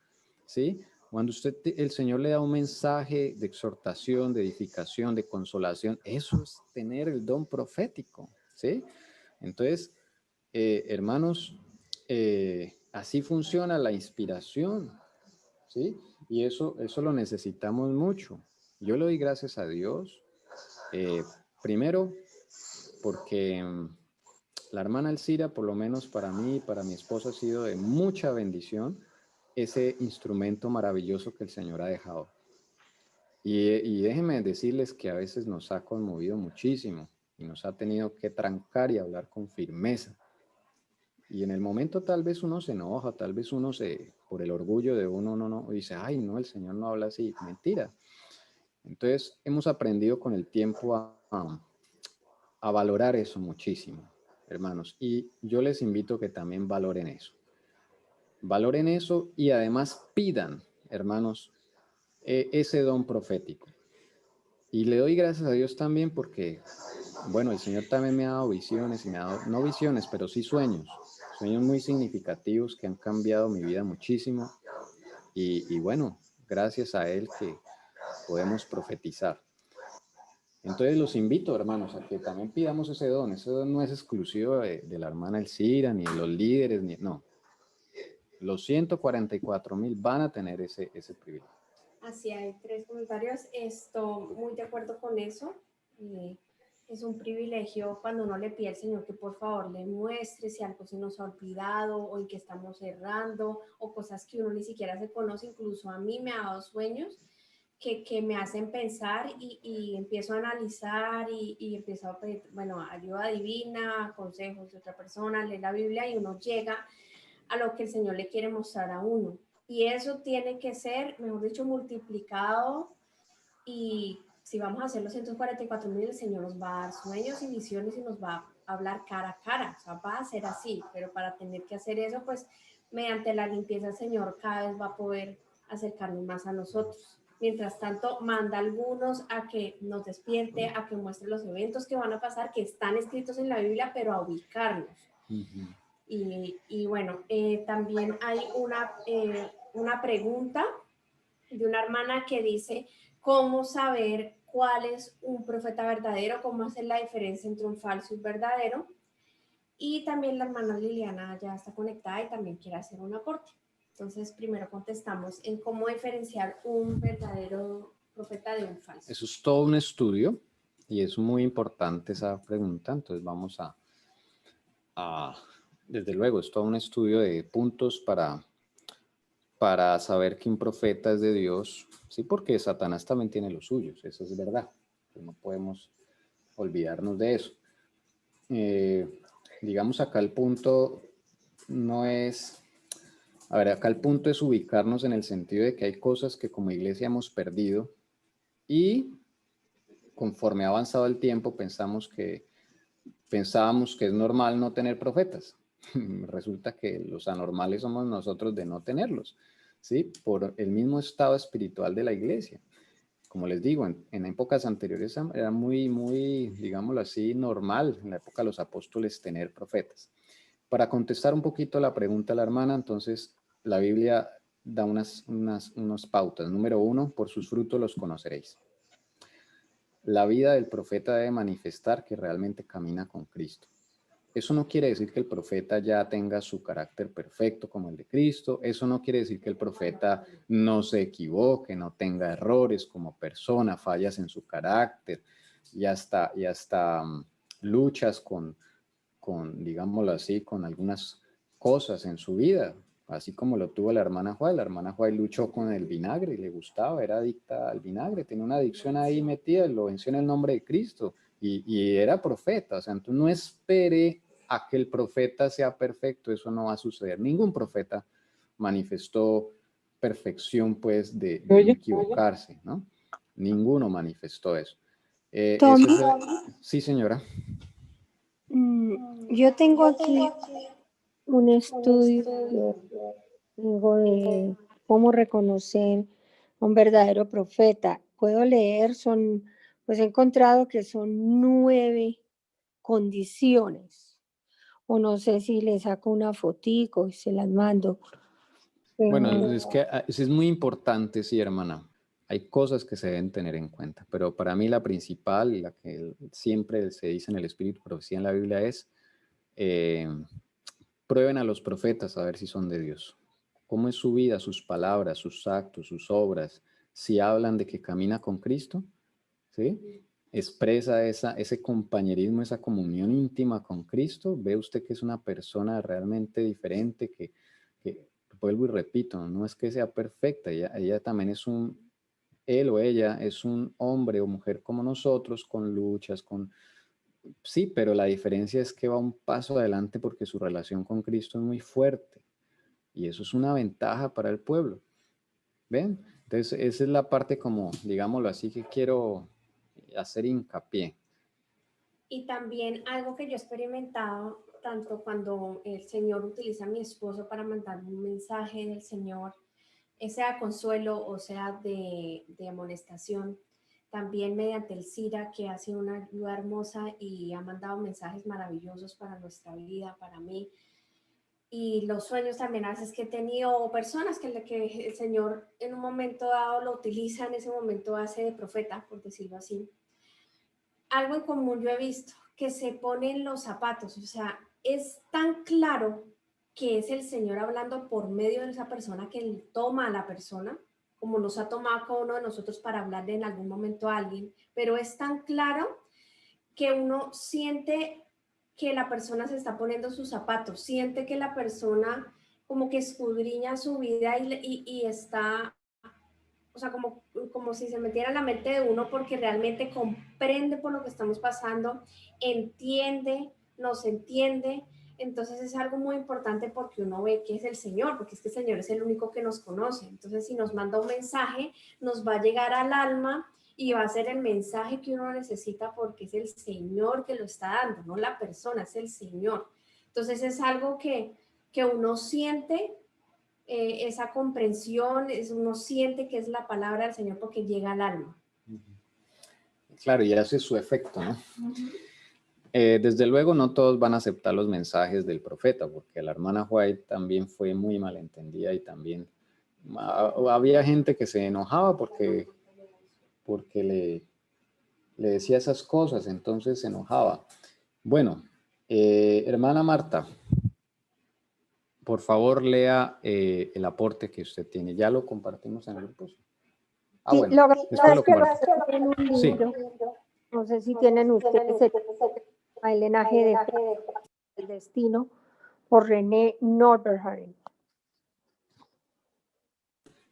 ¿sí? Cuando el Señor le da un mensaje de exhortación, de edificación, de consolación, eso es tener el don profético, ¿sí? Entonces, hermanos, así funciona la inspiración, ¿sí? Y eso lo necesitamos mucho. Yo le doy gracias a Dios, primero, porque la hermana Elcira, por lo menos para mí y para mi esposa, ha sido de mucha bendición ese instrumento maravilloso que el Señor ha dejado. Y déjenme decirles que a veces nos ha conmovido muchísimo y nos ha tenido que trancar y hablar con firmeza. Y en el momento tal vez uno se enoja, tal vez uno por el orgullo de uno, no dice, ay, no, el Señor no habla así. Mentira. Entonces hemos aprendido con el tiempo a valorar eso muchísimo, hermanos. Y yo les invito a que también valoren eso. Valoren eso y además pidan, hermanos, ese don profético. Y le doy gracias a Dios también porque, bueno, el Señor también me ha dado visiones y me ha dado, no visiones, pero sí sueños muy significativos que han cambiado mi vida muchísimo. Y bueno, gracias a Él que podemos profetizar. Entonces los invito, hermanos, a que también pidamos ese don. Ese don no es exclusivo de la hermana Elcira, ni de los líderes, no. Los 144,000 van a tener ese privilegio. Así hay 3 comentarios. Estoy muy de acuerdo con eso. Es un privilegio cuando uno le pide al Señor que por favor le muestre si algo se nos ha olvidado o en que estamos errando o cosas que uno ni siquiera se conoce. Incluso a mí me ha dado sueños que me hacen pensar y empiezo a analizar y empiezo a pedir, bueno, ayuda divina, consejos de otra persona, lee la Biblia y uno llega a lo que el Señor le quiere mostrar a uno. Y eso tiene que ser, mejor dicho, multiplicado. Y si vamos a hacer los 144,000, el Señor nos va a dar sueños y visiones y nos va a hablar cara a cara. O sea, va a ser así. Pero para tener que hacer eso, pues mediante la limpieza, el Señor cada vez va a poder acercarnos más a nosotros. Mientras tanto, manda a algunos a que nos despierte, a que muestre los eventos que van a pasar, que están escritos en la Biblia, pero a ubicarnos. Uh-huh. Y bueno, también hay una pregunta de una hermana que dice, ¿cómo saber cuál es un profeta verdadero? ¿Cómo hacer la diferencia entre un falso y un verdadero? Y también la hermana Liliana ya está conectada y también quiere hacer un aporte. Entonces, primero contestamos en cómo diferenciar un verdadero profeta de un falso. Eso es todo un estudio y es muy importante esa pregunta. Entonces vamos desde luego, es todo un estudio de puntos para saber que un profeta es de Dios, sí, porque Satanás también tiene los suyos, eso es verdad, no podemos olvidarnos de eso. Digamos acá el punto no es, acá el punto es ubicarnos en el sentido de que hay cosas que como iglesia hemos perdido y conforme ha avanzado el tiempo pensábamos que es normal no tener profetas. Resulta que los anormales somos nosotros de no tenerlos, ¿sí? Por el mismo estado espiritual de la iglesia. Como les digo, en épocas anteriores era muy, digámoslo así, normal, en la época de los apóstoles, tener profetas. Para contestar un poquito la pregunta de la hermana, entonces, la Biblia da unas pautas. Número 1, por sus frutos los conoceréis. La vida del profeta debe manifestar que realmente camina con Cristo. Eso no quiere decir que el profeta ya tenga su carácter perfecto como el de Cristo. Eso no quiere decir que el profeta no se equivoque, no tenga errores como persona, fallas en su carácter y hasta luchas con, digámoslo así, con algunas cosas en su vida, así como lo tuvo la hermana Juay. La hermana Juay luchó con el vinagre, le gustaba, era adicta al vinagre, tenía una adicción ahí metida, lo venció en el nombre de Cristo y era profeta. O sea, entonces no espere a que el profeta sea perfecto, eso no va a suceder. Ningún profeta manifestó perfección, pues, de no equivocarse, ¿no? Ninguno manifestó eso. Sí, señora. Yo tengo aquí un estudio de cómo reconocer un verdadero profeta. Puedo leer, pues he encontrado que son 9 condiciones o no sé si le saco una fotico y se las mando. Bueno, Pero es que es muy importante, sí, hermana. Hay cosas que se deben tener en cuenta, pero para mí la principal, la que siempre se dice en el Espíritu Profecía en la Biblia es, eh, prueben a los profetas a ver si son de Dios. ¿Cómo es su vida, sus palabras, sus actos, sus obras? Si hablan de que camina con Cristo, ¿sí? Expresa ese compañerismo, esa comunión íntima con Cristo, ve usted que es una persona realmente diferente, que vuelvo y repito, no es que sea perfecta, ella también es él o ella es un hombre o mujer como nosotros, con luchas, sí, pero la diferencia es que va un paso adelante porque su relación con Cristo es muy fuerte y eso es una ventaja para el pueblo. ¿Ven? Entonces, esa es la parte como, digámoslo así, que quiero hacer hincapié. Y también algo que yo he experimentado, tanto cuando el Señor utiliza a mi esposo para mandar un mensaje del Señor, sea consuelo o sea de amonestación, también mediante el CIRA, que ha sido una ayuda hermosa y ha mandado mensajes maravillosos para nuestra vida, para mí. Y los sueños también a veces que he tenido, personas que el Señor en un momento dado lo utiliza, en ese momento hace de profeta, por decirlo así. Algo en común yo he visto, que se ponen los zapatos, o sea, es tan claro que es el Señor hablando por medio de esa persona que él toma a la persona, como nos ha tomado cada uno de nosotros para hablarle en algún momento a alguien, pero es tan claro que uno siente que la persona se está poniendo sus zapatos, siente que la persona como que escudriña su vida y está, o sea, como si se metiera en la mente de uno porque realmente comprende por lo que estamos pasando, entiende, nos entiende. Entonces es algo muy importante porque uno ve que es el Señor, porque es que el Señor es el único que nos conoce. Entonces si nos manda un mensaje, nos va a llegar al alma y va a ser el mensaje que uno necesita porque es el Señor que lo está dando, no la persona, es el Señor. Entonces es algo que uno siente, esa comprensión, uno siente que es la palabra del Señor porque llega al alma. Claro, y hace su efecto, ¿no? Desde luego no todos van a aceptar los mensajes del profeta, porque la hermana White también fue muy malentendida y también había gente que se enojaba porque le decía esas cosas, entonces se enojaba. Bueno, hermana Marta, por favor lea el aporte que usted tiene. Ya lo compartimos en el grupo. sí, Bueno, lo que después pasa lo es que comparto. en un Sí. libro, no sé si tienen ustedes el Lenaje del Destino, por René Norberhagen.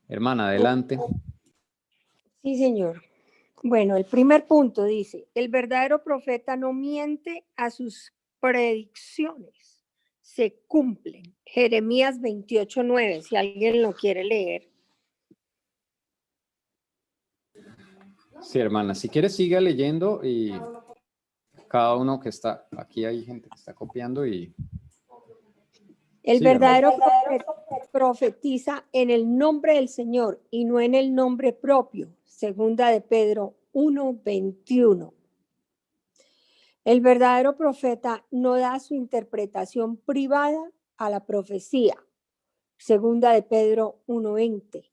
Hermana, adelante. Sí, señor. Bueno, el primer punto dice, el verdadero profeta no miente, a sus predicciones se cumplen. Jeremías 28:9, si alguien lo quiere leer. Sí, hermana, si quieres siga leyendo y cada uno que está, aquí hay gente que está copiando y... El Sí, verdadero profeta profetiza en el nombre del Señor y no en el nombre propio. Segunda de Pedro 1:21. El verdadero profeta no da su interpretación privada a la profecía. Segunda de Pedro 1:20.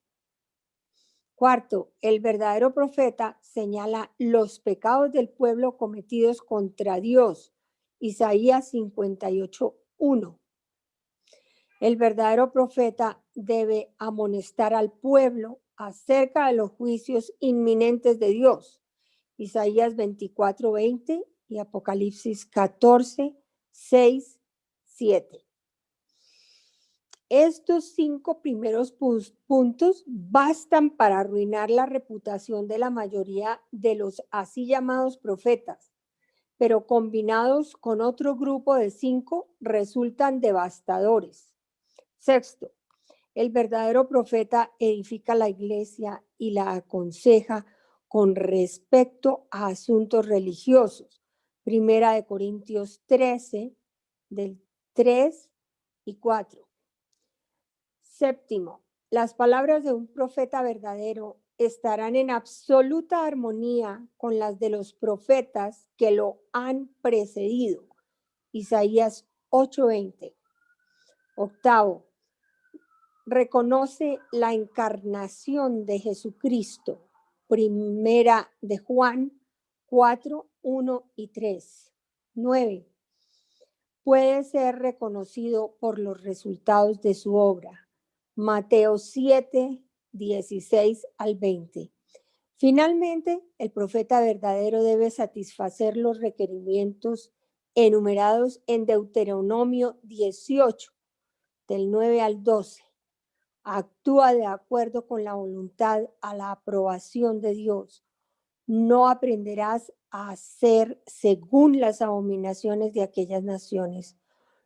Cuarto, el verdadero profeta señala los pecados del pueblo cometidos contra Dios. Isaías 58:1. El verdadero profeta debe amonestar al pueblo acerca de los juicios inminentes de Dios. Isaías 24:20 y Apocalipsis 14:6, 7. Estos 5 primeros puntos bastan para arruinar la reputación de la mayoría de los así llamados profetas, pero combinados con otro grupo de 5 resultan devastadores. Sexto, el verdadero profeta edifica la iglesia y la aconseja con respecto a asuntos religiosos. Primera de Corintios 13, del 3 y 4. Séptimo, las palabras de un profeta verdadero estarán en absoluta armonía con las de los profetas que lo han precedido. Isaías 8:20. Octavo, reconoce la encarnación de Jesucristo. Primera de Juan 4, 1 y 3. 9. Puede ser reconocido por los resultados de su obra. Mateo 7, 16 al 20. Finalmente, el profeta verdadero debe satisfacer los requerimientos enumerados en Deuteronomio 18, del 9 al 12. Actúa de acuerdo con la voluntad a la aprobación de Dios. No aprenderás a hacer según las abominaciones de aquellas naciones.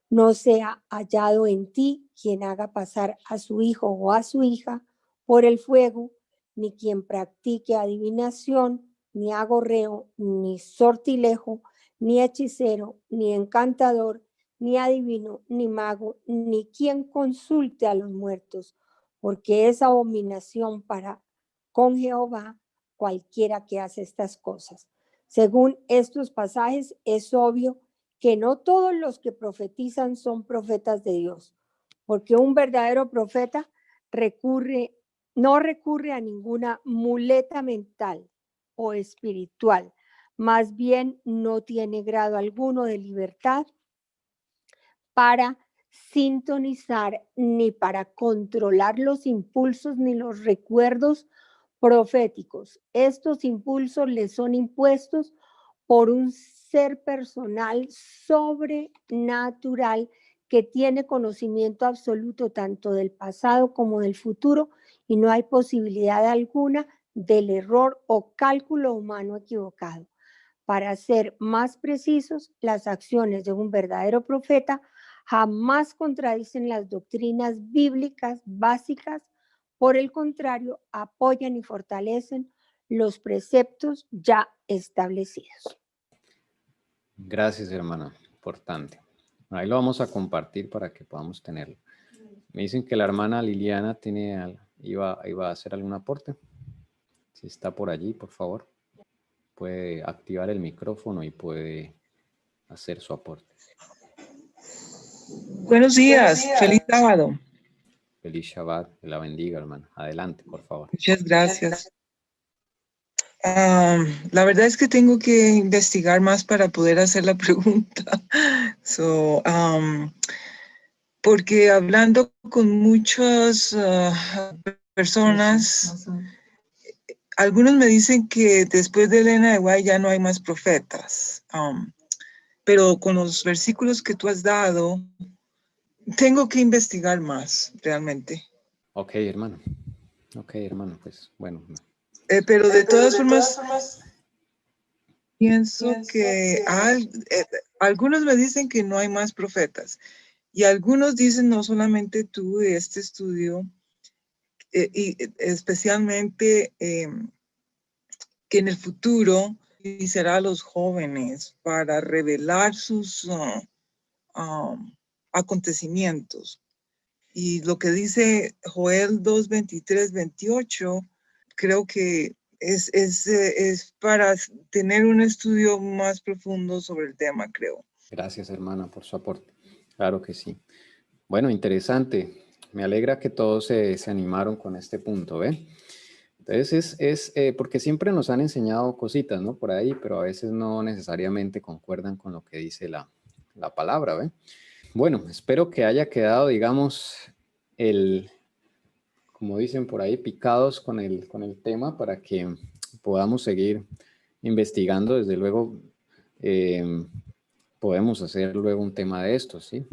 No sea hallado en ti quien haga pasar a su hijo o a su hija por el fuego, ni quien practique adivinación, ni agorreo, ni sortilejo, ni hechicero, ni encantador, ni adivino, ni mago, ni quien consulte a los muertos, porque es abominación para con Jehová cualquiera que hace estas cosas. Según estos pasajes, es obvio que no todos los que profetizan son profetas de Dios, porque un verdadero profeta no recurre a ninguna muleta mental o espiritual, más bien no tiene grado alguno de libertad para sintonizar ni para controlar los impulsos ni los recuerdos proféticos. Estos impulsos le son impuestos por un ser personal sobrenatural que tiene conocimiento absoluto tanto del pasado como del futuro y no hay posibilidad alguna del error o cálculo humano equivocado. Para ser más precisos, las acciones de un verdadero profeta jamás contradicen las doctrinas bíblicas básicas. Por el contrario, apoyan y fortalecen los preceptos ya establecidos. Gracias, hermana. Importante. Ahí lo vamos a compartir para que podamos tenerlo. Me dicen que la hermana Liliana iba a hacer algún aporte. Si está por allí, por favor, puede activar el micrófono y puede hacer su aporte. Buenos días, feliz sábado. Feliz Shabbat, que la bendiga, hermano. Adelante, por favor. Muchas gracias. La verdad es que tengo que investigar más para poder hacer la pregunta. Porque hablando con muchas personas, algunos me dicen que después de Elena de White ya no hay más profetas. Pero con los versículos que tú has dado, tengo que investigar más, realmente. Ok, hermano. Pues bueno. Pero de todas formas, pienso que algunos me dicen que no hay más profetas. Y algunos dicen, no solamente tú de este estudio, y especialmente que en el futuro será a los jóvenes para revelar sus acontecimientos. Y lo que dice Joel 2, 23, 28, creo que es para tener un estudio más profundo sobre el tema, creo. Gracias, hermana, por su aporte. Claro que sí. Bueno, interesante. Me alegra que todos se animaron con este punto, ¿ve? Entonces porque siempre nos han enseñado cositas, ¿no? Por ahí, pero a veces no necesariamente concuerdan con lo que dice la palabra, ¿ve? Bueno, espero que haya quedado, digamos, como dicen por ahí, picados con el tema para que podamos seguir investigando. Desde luego, podemos hacer luego un tema de esto, ¿sí?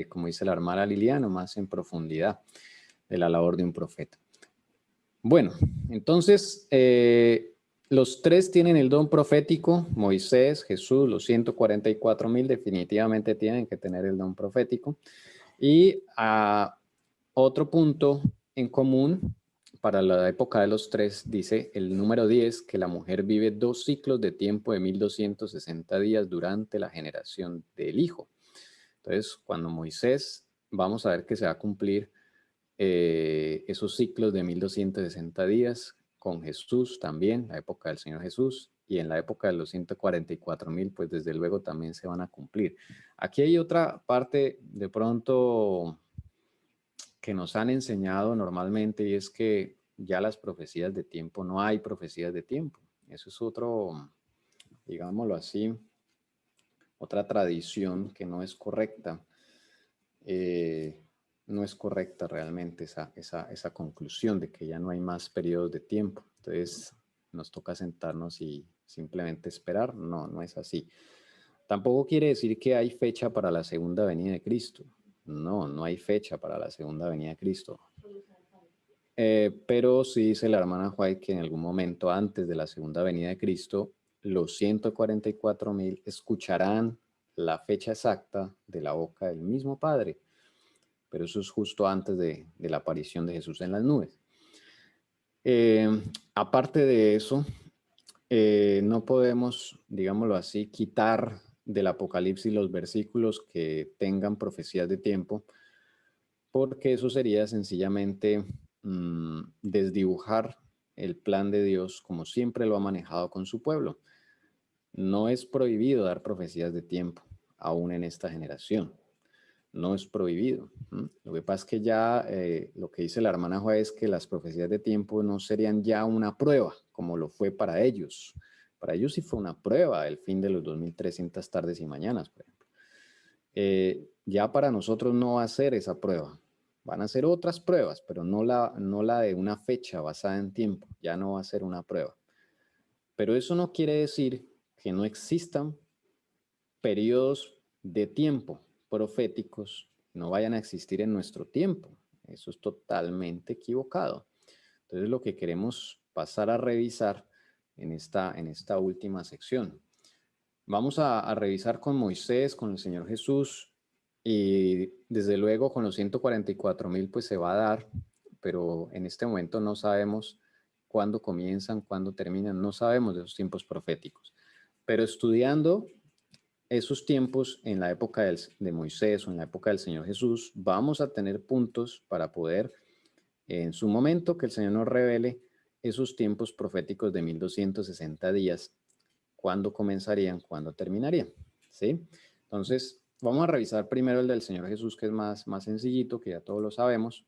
Como dice la hermana Liliana, más en profundidad de la labor de un profeta. Bueno, entonces, los tres tienen el don profético. Moisés, Jesús, los 144,000 definitivamente tienen que tener el don profético. Y otro punto en común para la época de los tres, dice el número 10, que la mujer vive 2 ciclos de tiempo de 1260 días durante la generación del hijo. Entonces, cuando Moisés, vamos a ver que se va a cumplir esos ciclos de 1260 días, con Jesús también, la época del Señor Jesús, y en la época de los 144,000, pues desde luego también se van a cumplir. Aquí hay otra parte de pronto que nos han enseñado normalmente, y es que ya las profecías de tiempo, no hay profecías de tiempo. Eso es otro, digámoslo así, otra tradición que no es correcta. No es correcta realmente esa conclusión de que ya no hay más periodos de tiempo. Entonces nos toca sentarnos y simplemente esperar. No, no es así. Tampoco quiere decir que hay fecha para la segunda venida de Cristo. No, no hay fecha para la segunda venida de Cristo. Pero sí dice la hermana White que en algún momento antes de la segunda venida de Cristo, los 144,000 escucharán la fecha exacta de la boca del mismo Padre. Pero eso es justo antes de la aparición de Jesús en las nubes. Aparte de eso, no podemos, digámoslo así, quitar del Apocalipsis los versículos que tengan profecías de tiempo, porque eso sería sencillamente desdibujar el plan de Dios como siempre lo ha manejado con su pueblo. No es prohibido dar profecías de tiempo, aún en esta generación. No es prohibido. Lo que pasa es que ya lo que dice la hermana Juárez es que las profecías de tiempo no serían ya una prueba, como lo fue para ellos. Para ellos sí fue una prueba el fin de los 2300 tardes y mañanas, por ejemplo. Ya para nosotros no va a ser esa prueba. Van a ser otras pruebas, pero no la de una fecha basada en tiempo. Ya no va a ser una prueba. Pero eso no quiere decir que no existan periodos de tiempo proféticos, no vayan a existir en nuestro tiempo. Eso es totalmente equivocado. Entonces lo que queremos pasar a revisar en esta última sección. Vamos a revisar con Moisés, con el Señor Jesús, y desde luego con los 144,000 pues se va a dar, pero en este momento no sabemos cuándo comienzan, cuándo terminan, no sabemos de esos tiempos proféticos. Pero estudiando esos tiempos en la época de Moisés o en la época del Señor Jesús, vamos a tener puntos para poder, en su momento, que el Señor nos revele esos tiempos proféticos de 1260 días, cuándo comenzarían, cuándo terminarían, ¿sí? Entonces, vamos a revisar primero el del Señor Jesús, que es más sencillito, que ya todos lo sabemos,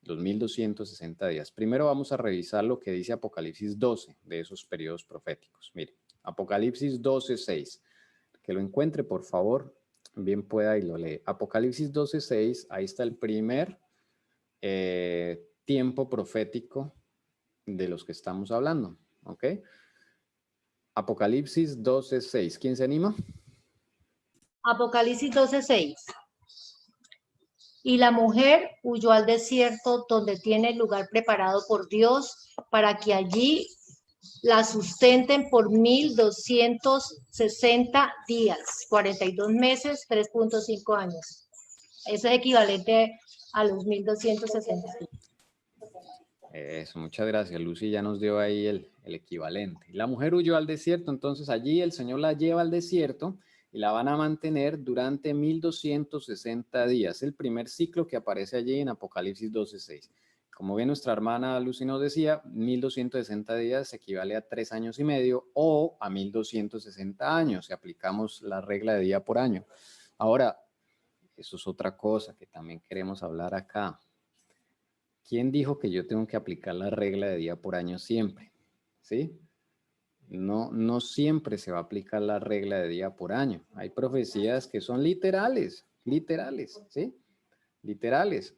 los 1260 días. Primero vamos a revisar lo que dice Apocalipsis 12 de esos periodos proféticos. Mire, Apocalipsis 12:6. Que lo encuentre, por favor, bien pueda y lo lee. Apocalipsis 12:6, ahí está el primer tiempo profético de los que estamos hablando, ¿ok? Apocalipsis 12:6, ¿quién se anima? Apocalipsis 12:6. Y la mujer huyó al desierto donde tiene el lugar preparado por Dios para que allí la sustenten por 1260 días, 42 meses, 3.5 años. Eso es equivalente a los 1260 días. Eso, muchas gracias. Lucy ya nos dio ahí el equivalente. La mujer huyó al desierto, entonces allí el Señor la lleva al desierto y la van a mantener durante 1260 días. El primer ciclo que aparece allí en Apocalipsis 12:6. Como bien nuestra hermana Lucy nos decía, 1260 días equivale a 3 años y medio o a 1260 años, si aplicamos la regla de día por año. Ahora, eso es otra cosa que también queremos hablar acá. ¿Quién dijo que yo tengo que aplicar la regla de día por año siempre? ¿Sí? No siempre se va a aplicar la regla de día por año. Hay profecías que son literales, ¿sí? Literales.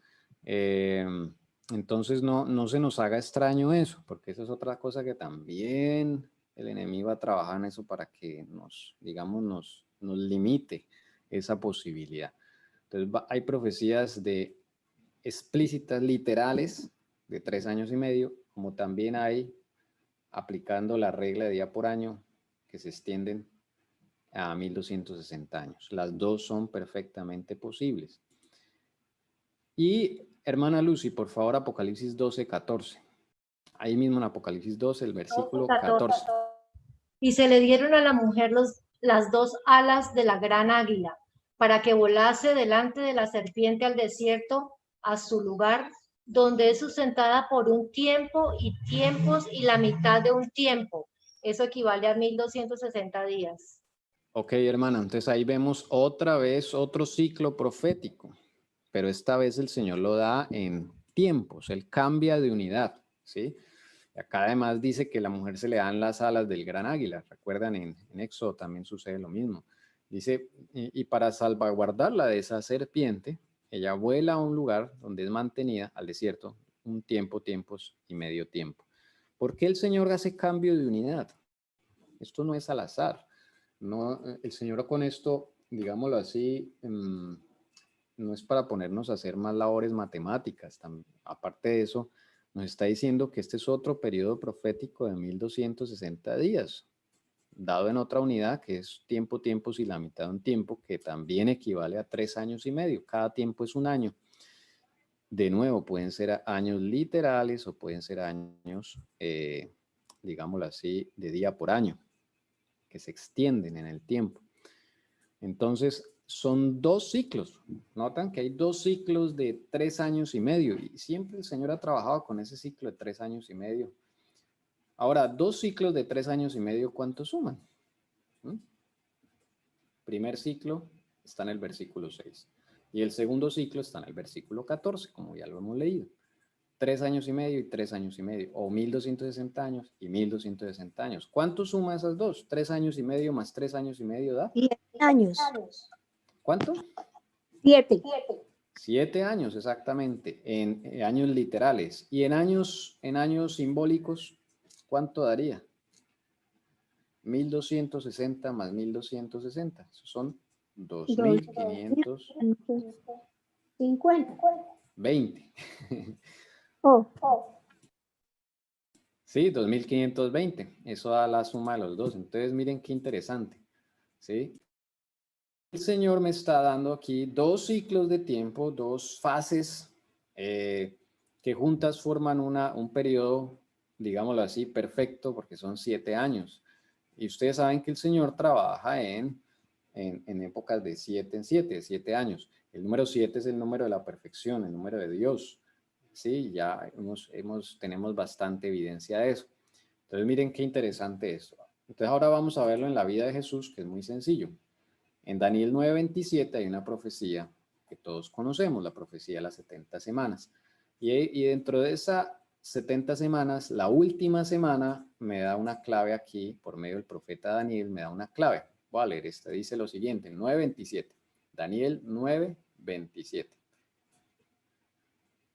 Entonces no se nos haga extraño eso, porque eso es otra cosa que también el enemigo va a trabajar en eso para que nos limite esa posibilidad. Entonces hay profecías explícitas, literales, de 3 años y medio, como también hay aplicando la regla de día por año que se extienden a 1260 años. Las dos son perfectamente posibles. Y hermana Lucy, por favor, Apocalipsis 12:14. Ahí mismo en Apocalipsis 12, el versículo 14. Y se le dieron a la mujer las 2 alas de la gran águila, para que volase delante de la serpiente al desierto, a su lugar, donde es sustentada por un tiempo y tiempos y la mitad de un tiempo, Eso equivale a 1260 días. Ok, hermana, entonces ahí vemos otra vez otro ciclo profético, pero esta vez el Señor lo da en tiempos, Él cambia de unidad, ¿sí? Y acá además dice que a la mujer se le dan las alas del gran águila, recuerdan en Éxodo también sucede lo mismo. Dice, y para salvaguardarla de esa serpiente, ella vuela a un lugar donde es mantenida, al desierto, un tiempo, tiempos y medio tiempo. ¿Por qué el Señor hace cambio de unidad? Esto no es al azar. No, el Señor con esto, digámoslo así, no es para ponernos a hacer más labores matemáticas. Aparte de eso, nos está diciendo que este es otro periodo profético de 1260 días, dado en otra unidad que es tiempo, tiempos y la mitad de un tiempo, que también equivale a 3 años y medio. Cada tiempo es un año. De nuevo, pueden ser años literales o pueden ser años, digámoslo así, de día por año, que se extienden en el tiempo. Entonces, son 2 ciclos. Notan que hay 2 ciclos de 3 años y medio y siempre el Señor ha trabajado con ese ciclo de 3 años y medio. Ahora, 2 ciclos de 3 años y medio, ¿cuánto suman? Primer ciclo está en el versículo 6 y el segundo ciclo está en el versículo 14, como ya lo hemos leído. 3 años y medio y 3 años y medio, o 1260 años y 1260 años. ¿Cuánto suma esas dos? 3 años y medio más 3 años y medio da 7 años. ¿cuánto? 7. 7 años exactamente, en años literales. Y en años simbólicos, ¿cuánto daría? 1260 más 1260. Eso son 2520. Oh, Sí, 2520. Eso da la suma de los dos. Entonces, miren qué interesante. ¿Sí? El Señor me está dando aquí 2 ciclos de tiempo, 2 fases que juntas forman un periodo, digámoslo así, perfecto, porque son 7 años. Y ustedes saben que el Señor trabaja en épocas de 7 en 7, de 7 años. El número 7 es el número de la perfección, el número de Dios. Sí, ya tenemos bastante evidencia de eso. Entonces, miren qué interesante esto. Entonces, ahora vamos a verlo en la vida de Jesús, que es muy sencillo. En Daniel 9:27 hay una profecía que todos conocemos, la profecía de las 70 semanas. Y dentro de esas 70 semanas, la última semana me da una clave aquí, por medio del profeta Daniel, me da una clave. Voy a leer esta, dice lo siguiente, 9:27. Daniel 9:27.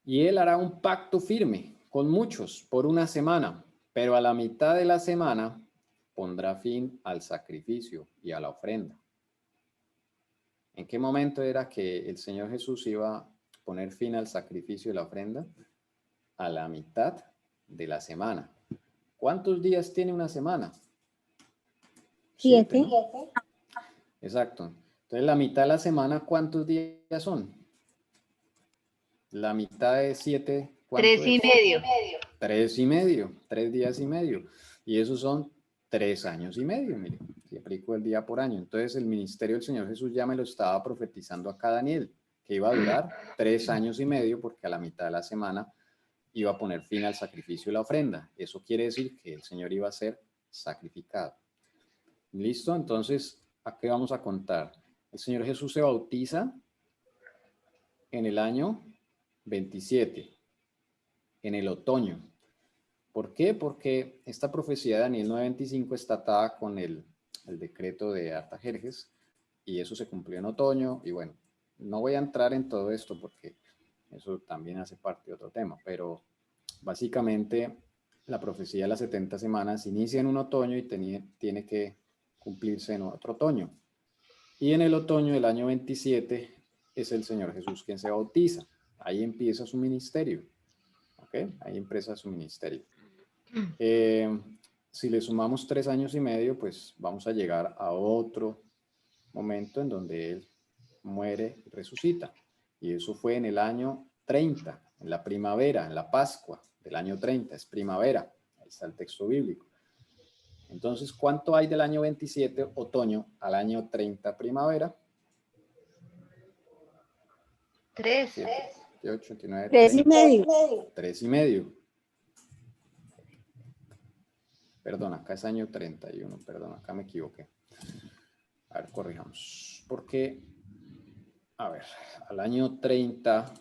Y él hará un pacto firme con muchos por una semana, pero a la mitad de la semana pondrá fin al sacrificio y a la ofrenda. ¿En qué momento era que el Señor Jesús iba a poner fin al sacrificio y la ofrenda? A la mitad de la semana. ¿Cuántos días tiene una semana? 7. ¿no? Exacto. Entonces, la mitad de la semana, ¿cuántos días son? La mitad de 7, ¿cuánto 3 y es? medio. 3 y medio, 3 días y medio. Y esos son 3 años y medio, miren, si aplico el día por año. Entonces el ministerio del Señor Jesús ya me lo estaba profetizando acá Daniel, que iba a durar 3 años y medio porque a la mitad de la semana iba a poner fin al sacrificio y la ofrenda. Eso quiere decir que el Señor iba a ser sacrificado. ¿Listo? Entonces, ¿a qué vamos a contar? El Señor Jesús se bautiza en el año 27, en el otoño. ¿Por qué? Porque esta profecía de Daniel 9:25 está atada con el decreto de Artajerjes y eso se cumplió en otoño. Y bueno, no voy a entrar en todo esto porque eso también hace parte de otro tema, pero básicamente la profecía de las 70 semanas inicia en un otoño y tiene que cumplirse en otro otoño. Y en el otoño del año 27 es el Señor Jesús quien se bautiza. Ahí empieza su ministerio. ¿Ok? Ahí empieza su ministerio. Si le sumamos 3 años y medio, pues vamos a llegar a otro momento en donde Él muere y resucita. Y eso fue en el año 30, en la primavera, en la Pascua del año 30, es primavera. Ahí está el texto bíblico. Entonces, ¿cuánto hay del año 27, otoño, al año 30, primavera? 3. 7, 8, 9, 3 y medio. 3 y medio. Perdón, acá es año 31, perdón, acá me equivoqué. A ver, corrijamos. Porque, a ver, al año 30,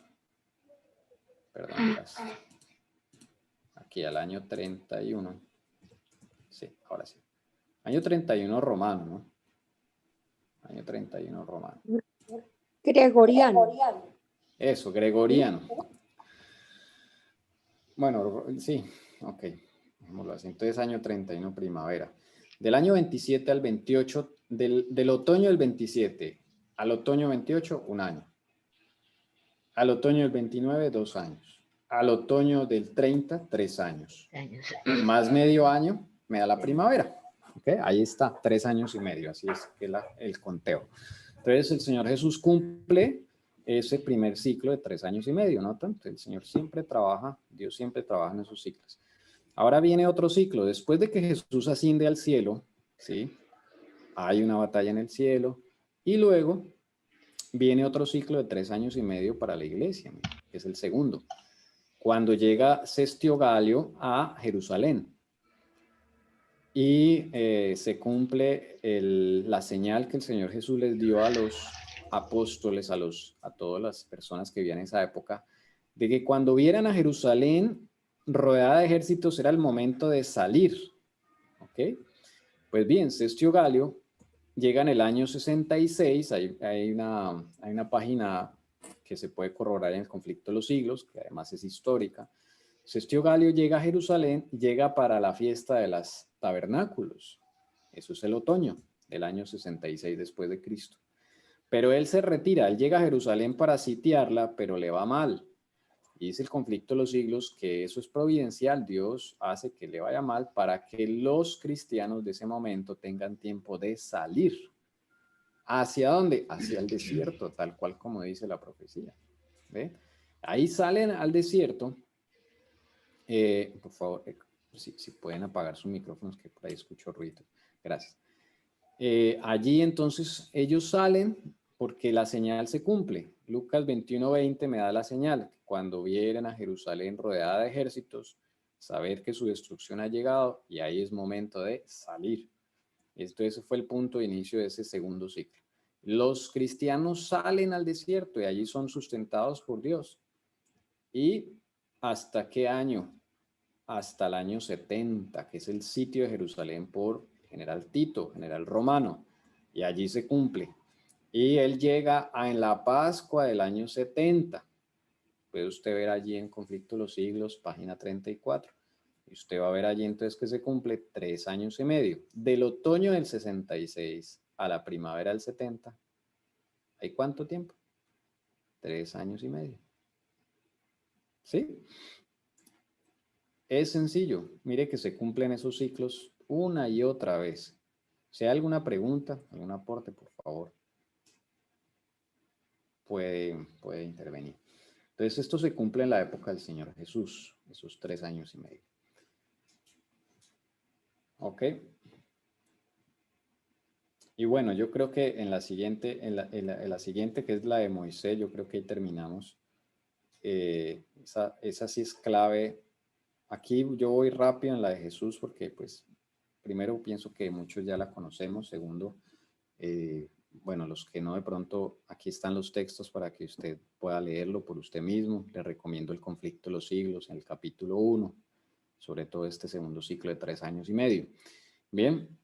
perdón, gracias. Aquí al año 31, sí, ahora sí. Año 31 romano, ¿no? Año 31 romano. Gregoriano. Eso, gregoriano. Bueno, sí, ok. Dejémoslo así. Entonces, año 31, primavera. Del año 27 al 28, del otoño del 27 al otoño 28, un año. Al otoño del 29, 2 años. Al otoño del 30, 3 años. Más medio año me da la primavera. ¿Okay? Ahí está, 3 años y medio. Así es que el conteo. Entonces, el Señor Jesús cumple ese primer ciclo de 3 años y medio, ¿no? El Señor siempre trabaja, Dios siempre trabaja en esos ciclos. Ahora viene otro ciclo. Después de que Jesús asciende al cielo, ¿sí? Hay una batalla en el cielo y luego viene otro ciclo de 3 años y medio para la iglesia, que es el segundo, cuando llega Sestio Galio a Jerusalén y se cumple la señal que el Señor Jesús les dio a los apóstoles, a todas las personas que vivían en esa época, de que cuando vieran a Jerusalén rodeada de ejércitos era el momento de salir. ¿Ok? Pues bien, Sestio Galio llega en el año 66, hay una página que se puede corroborar en el conflicto de los siglos, que además es histórica. Sestio Galio llega a Jerusalén, llega para la fiesta de los tabernáculos. Eso es el otoño del año 66 después de Cristo. Pero él se retira, él llega a Jerusalén para sitiarla, pero le va mal. Y dice el conflicto de los siglos que eso es providencial. Dios hace que le vaya mal para que los cristianos de ese momento tengan tiempo de salir. ¿Hacia dónde? Hacia el desierto, tal cual como dice la profecía. ¿Ve? Ahí salen al desierto. Por favor, si pueden apagar sus micrófonos, que por ahí escucho ruido. Gracias. Allí entonces ellos salen porque la señal se cumple. Lucas 21:20 me da la señal. Cuando vieren a Jerusalén rodeada de ejércitos, saber que su destrucción ha llegado y ahí es momento de salir. Ese fue el punto de inicio de ese segundo ciclo. Los cristianos salen al desierto y allí son sustentados por Dios. ¿Y hasta qué año? Hasta el año 70, que es el sitio de Jerusalén por general Tito, general romano, y allí se cumple. Y él llega en la Pascua del año 70. Puede usted ver allí en Conflicto de los Siglos, página 34. Y usted va a ver allí entonces que se cumple 3 años y medio. Del otoño del 66 a la primavera del 70. ¿Hay cuánto tiempo? 3 años y medio. ¿Sí? Es sencillo. Mire que se cumplen esos ciclos una y otra vez. Si hay alguna pregunta, algún aporte, por favor, puede intervenir. Entonces, esto se cumple en la época del Señor Jesús, esos 3 años y medio. ¿Ok? Y bueno, yo creo que en la siguiente, que es la de Moisés, yo creo que ahí terminamos. Esa sí es clave. Aquí yo voy rápido en la de Jesús porque, pues, primero pienso que muchos ya la conocemos. Segundo, bueno, los que no, de pronto, aquí están los textos para que usted pueda leerlo por usted mismo. Le recomiendo el Conflicto de los Siglos en el capítulo 1, sobre todo este segundo ciclo de 3 años y medio. Bien,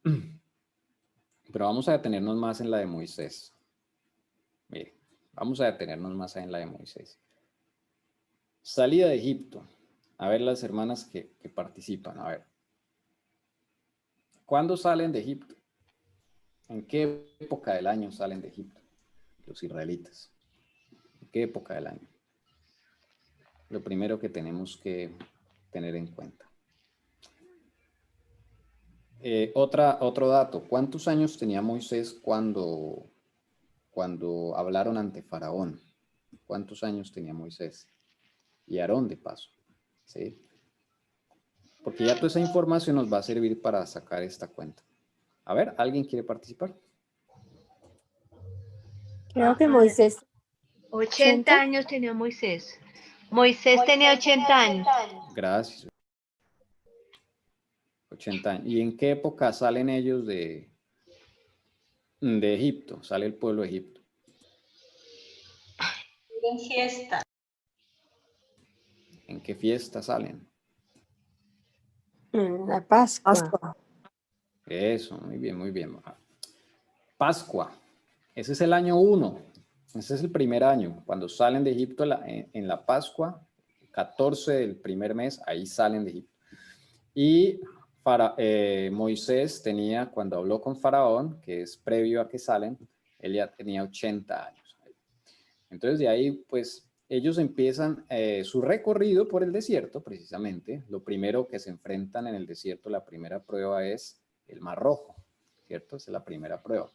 pero vamos a detenernos más en la de Moisés. Mire, vamos a detenernos más en la de Moisés. Salida de Egipto. A ver las hermanas que participan, a ver. ¿Cuándo salen de Egipto? ¿En qué época del año salen de Egipto los israelitas? ¿En qué época del año? Lo primero que tenemos que tener en cuenta. Otro dato. ¿Cuántos años tenía Moisés cuando hablaron ante Faraón? ¿Cuántos años tenía Moisés? Y Aarón, de paso. ¿Sí? Porque ya toda esa información nos va a servir para sacar esta cuenta. A ver, ¿alguien quiere participar? Creo que Moisés. 80 años tenía Moisés. Moisés tenía 80 años. Gracias. 80 años. ¿Y en qué época salen ellos de Egipto? Sale el pueblo de Egipto. En fiesta. ¿En qué fiesta salen? La Pascua. Eso, muy bien, muy bien. Pascua. Ese es el año 1. Ese es el primer año. Cuando salen de Egipto en la Pascua, 14 del primer mes, ahí salen de Egipto. Y Moisés tenía, cuando habló con Faraón, que es previo a que salen, él ya tenía 80 años. Entonces de ahí, pues, ellos empiezan su recorrido por el desierto, precisamente. Lo primero que se enfrentan en el desierto, la primera prueba es el Mar Rojo, ¿cierto? Esa es la primera prueba.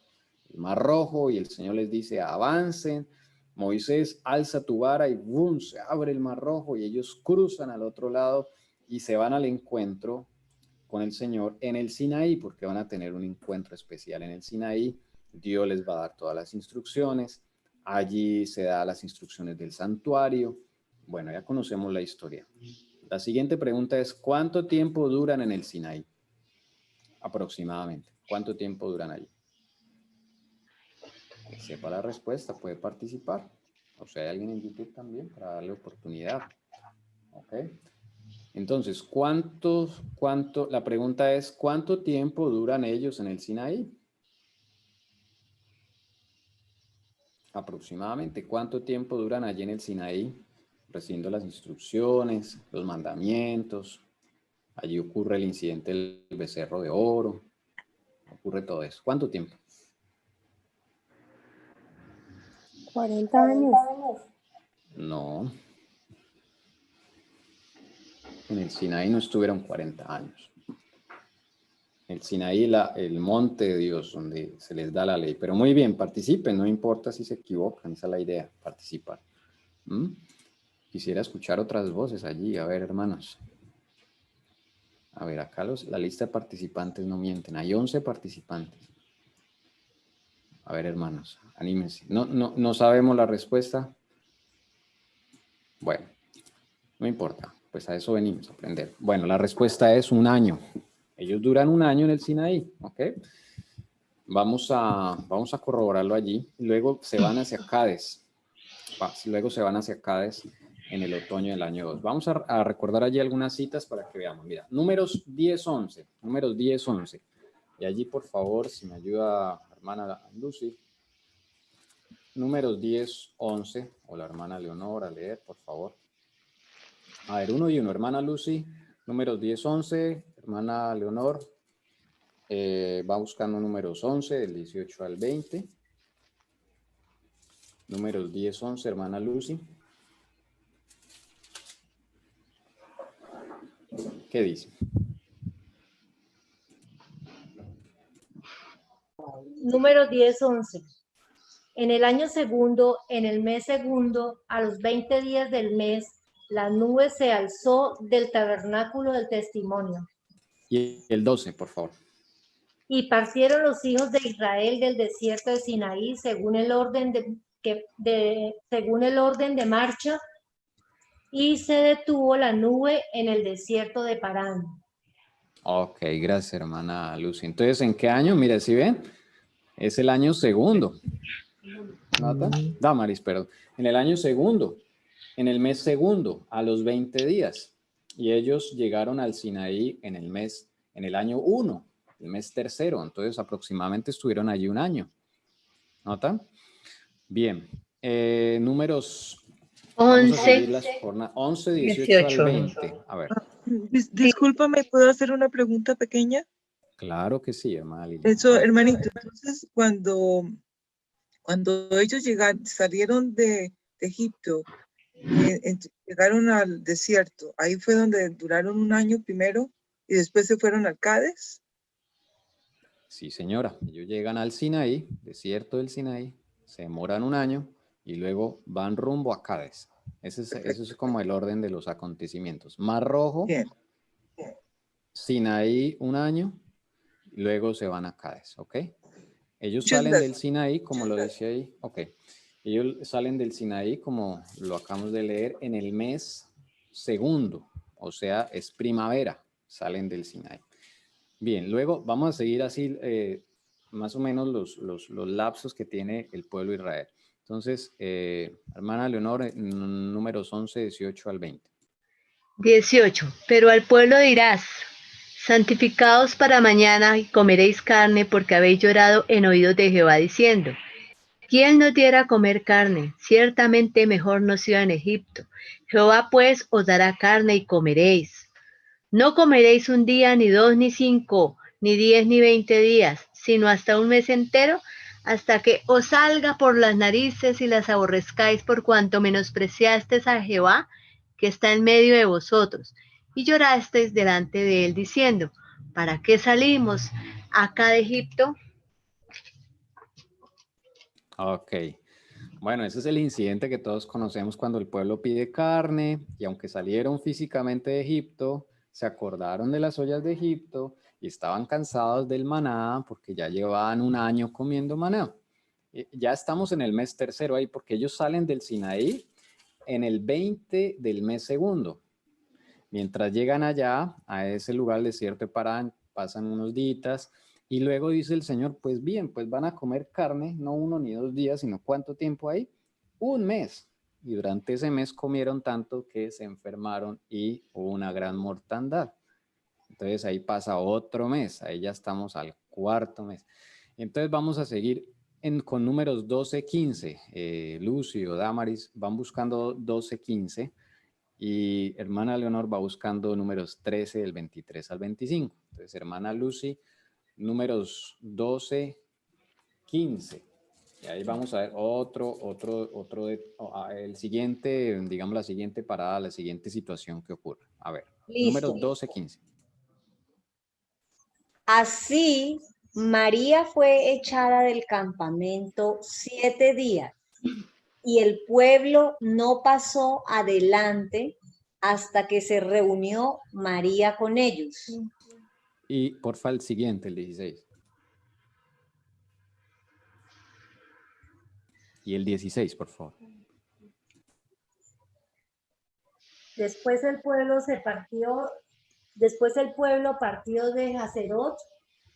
El Mar Rojo, y el Señor les dice, avancen. Moisés, alza tu vara y ¡bum! Se abre el Mar Rojo y ellos cruzan al otro lado y se van al encuentro con el Señor en el Sinaí, porque van a tener un encuentro especial en el Sinaí. Dios les va a dar todas las instrucciones. Allí se da las instrucciones del santuario. Bueno, ya conocemos la historia. La siguiente pregunta es, ¿cuánto tiempo duran en el Sinaí? Aproximadamente. ¿Cuánto tiempo duran allí? Que sepa la respuesta, puede participar. O sea, hay alguien en YouTube también para darle oportunidad. ¿Ok? Entonces, la pregunta es, ¿cuánto tiempo duran ellos en el Sinaí? Aproximadamente, ¿cuánto tiempo duran allí en el Sinaí? Recibiendo las instrucciones, los mandamientos. Allí ocurre el incidente del becerro de oro. Ocurre todo eso. ¿Cuánto tiempo? 40 años. No. En el Sinaí no estuvieron 40 años. El Sinaí, el monte de Dios, donde se les da la ley. Pero muy bien, participen, no importa si se equivocan, esa es la idea, participar. Quisiera escuchar otras voces allí. A ver, hermanos. A ver, acá la lista de participantes no mienten. Hay 11 participantes. A ver, hermanos, anímense. No sabemos la respuesta. Bueno, no importa. Pues a eso venimos a aprender. Bueno, la respuesta es 1 año. Ellos duran 1 año en el Sinaí, ¿ok? Vamos a corroborarlo allí. Luego se van hacia Cádiz. Luego se van hacia Cádiz en el otoño del año 2. Vamos a recordar allí algunas citas para que veamos. Mira, números 10-11. Números 10-11. Y allí, por favor, si me ayuda hermana Lucy. Números 10-11. O la hermana Leonor a leer, por favor. A ver, 1 y 1. Hermana Lucy, números 10-11. Hermana Leonor, va buscando números 11, del 18 al 20. Números 10-11, hermana Lucy. ¿Qué dice? Número 10-11. En el año segundo, en el mes segundo, a los 20 días del mes, la nube se alzó del tabernáculo del testimonio. Y el 12, por favor. Y partieron los hijos de Israel del desierto de Sinaí según el orden de marcha, y se detuvo la nube en el desierto de Parán. Ok, gracias, hermana Lucy. Entonces, ¿en qué año? Mire, si ven, es el año segundo. ¿Nota? Damaris, perdón. En el año segundo, en el mes segundo, a los 20 días. Y ellos llegaron al Sinaí en el año 1, el mes tercero. Entonces, aproximadamente estuvieron allí 1 año. ¿Nota? Bien. Números 11, 11, 18 al 20. A ver. Discúlpame, ¿puedo hacer una pregunta pequeña? Claro que sí, hermana Lili. Eso, hermanito, entonces cuando ellos salieron de Egipto, llegaron al desierto, ahí fue donde duraron 1 año primero y después se fueron al Cádiz. Sí, señora. Ellos llegan al Sinaí, desierto del Sinaí, se demoran 1 año y luego van rumbo a Cádiz. Ese es como el orden de los acontecimientos. Mar Rojo, Bien. Sinaí 1 año, y luego se van a Cádiz, ¿ok? Ellos salen del Sinaí, como lo dice ahí, ok. Ellos salen del Sinaí, como lo acabamos de leer, en el mes segundo, o sea, es primavera, salen del Sinaí. Bien, luego vamos a seguir así más o menos los lapsos que tiene el pueblo de Israel. Entonces, hermana Leonor, números 11, 18 al 20. 18. Pero al pueblo dirás, santificaos para mañana y comeréis carne, porque habéis llorado en oídos de Jehová diciendo, ¿quién nos diera a comer carne? Ciertamente mejor nos iba en Egipto. Jehová pues os dará carne y comeréis. No comeréis un día, ni 2, ni 5, ni 10, ni 20 días, sino hasta un mes entero, hasta que os salga por las narices y las aborrezcáis por cuanto menospreciasteis a Jehová, que está en medio de vosotros, y llorasteis delante de él, diciendo, ¿para qué salimos acá de Egipto? Ok. Bueno, ese es el incidente que todos conocemos cuando el pueblo pide carne y aunque salieron físicamente de Egipto, se acordaron de las ollas de Egipto y estaban cansados del maná porque ya llevaban un año comiendo maná. Ya estamos en el mes tercero ahí porque ellos salen del Sinaí en el 20 del mes segundo. Mientras llegan allá, a ese lugar del desierto de Parán, pasan unos días y luego dice el Señor, pues bien, pues van a comer carne, no 1 ni 2 días, sino ¿cuánto tiempo hay? 1 mes. Y durante ese mes comieron tanto que se enfermaron y hubo una gran mortandad. Entonces ahí pasa otro mes, ahí ya estamos al 4.º mes. Entonces vamos a seguir con números 12, 15. Lucio, Damaris van buscando 12, 15. Y hermana Leonor va buscando números 13 del 23 al 25. Entonces, hermana Lucy, números 12, 15. Y ahí vamos a ver el siguiente, digamos la siguiente parada, la siguiente situación que ocurre. A ver, Listo. números 12, 15. Así, María fue echada del campamento 7 días y el pueblo no pasó adelante hasta que se reunió María con ellos. Y porfa el siguiente, el 16. Y el 16, por favor. Después el pueblo partió de Hazerot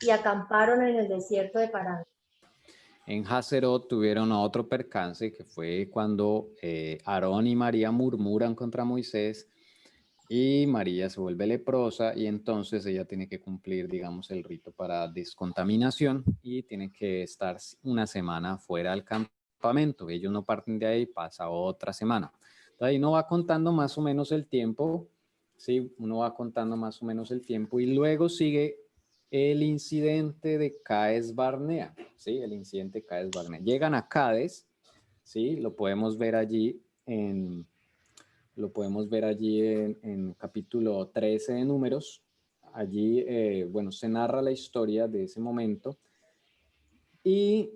y acamparon en el desierto de Parán. En Hazerot tuvieron otro percance que fue cuando Aarón y María murmuran contra Moisés y María se vuelve leprosa y entonces ella tiene que cumplir, digamos, el rito para descontaminación y tiene que estar 1 semana fuera del campamento. Ellos no parten de ahí, pasa otra semana. Entonces ahí uno va contando más o menos el tiempo, ¿sí? Uno va contando más o menos el tiempo y luego sigue el incidente de Cades Barnea, ¿sí? El incidente de Cades Barnea. Llegan a Cades, ¿sí? Lo podemos ver allí en capítulo 13 de Números. Allí, bueno, se narra la historia de ese momento y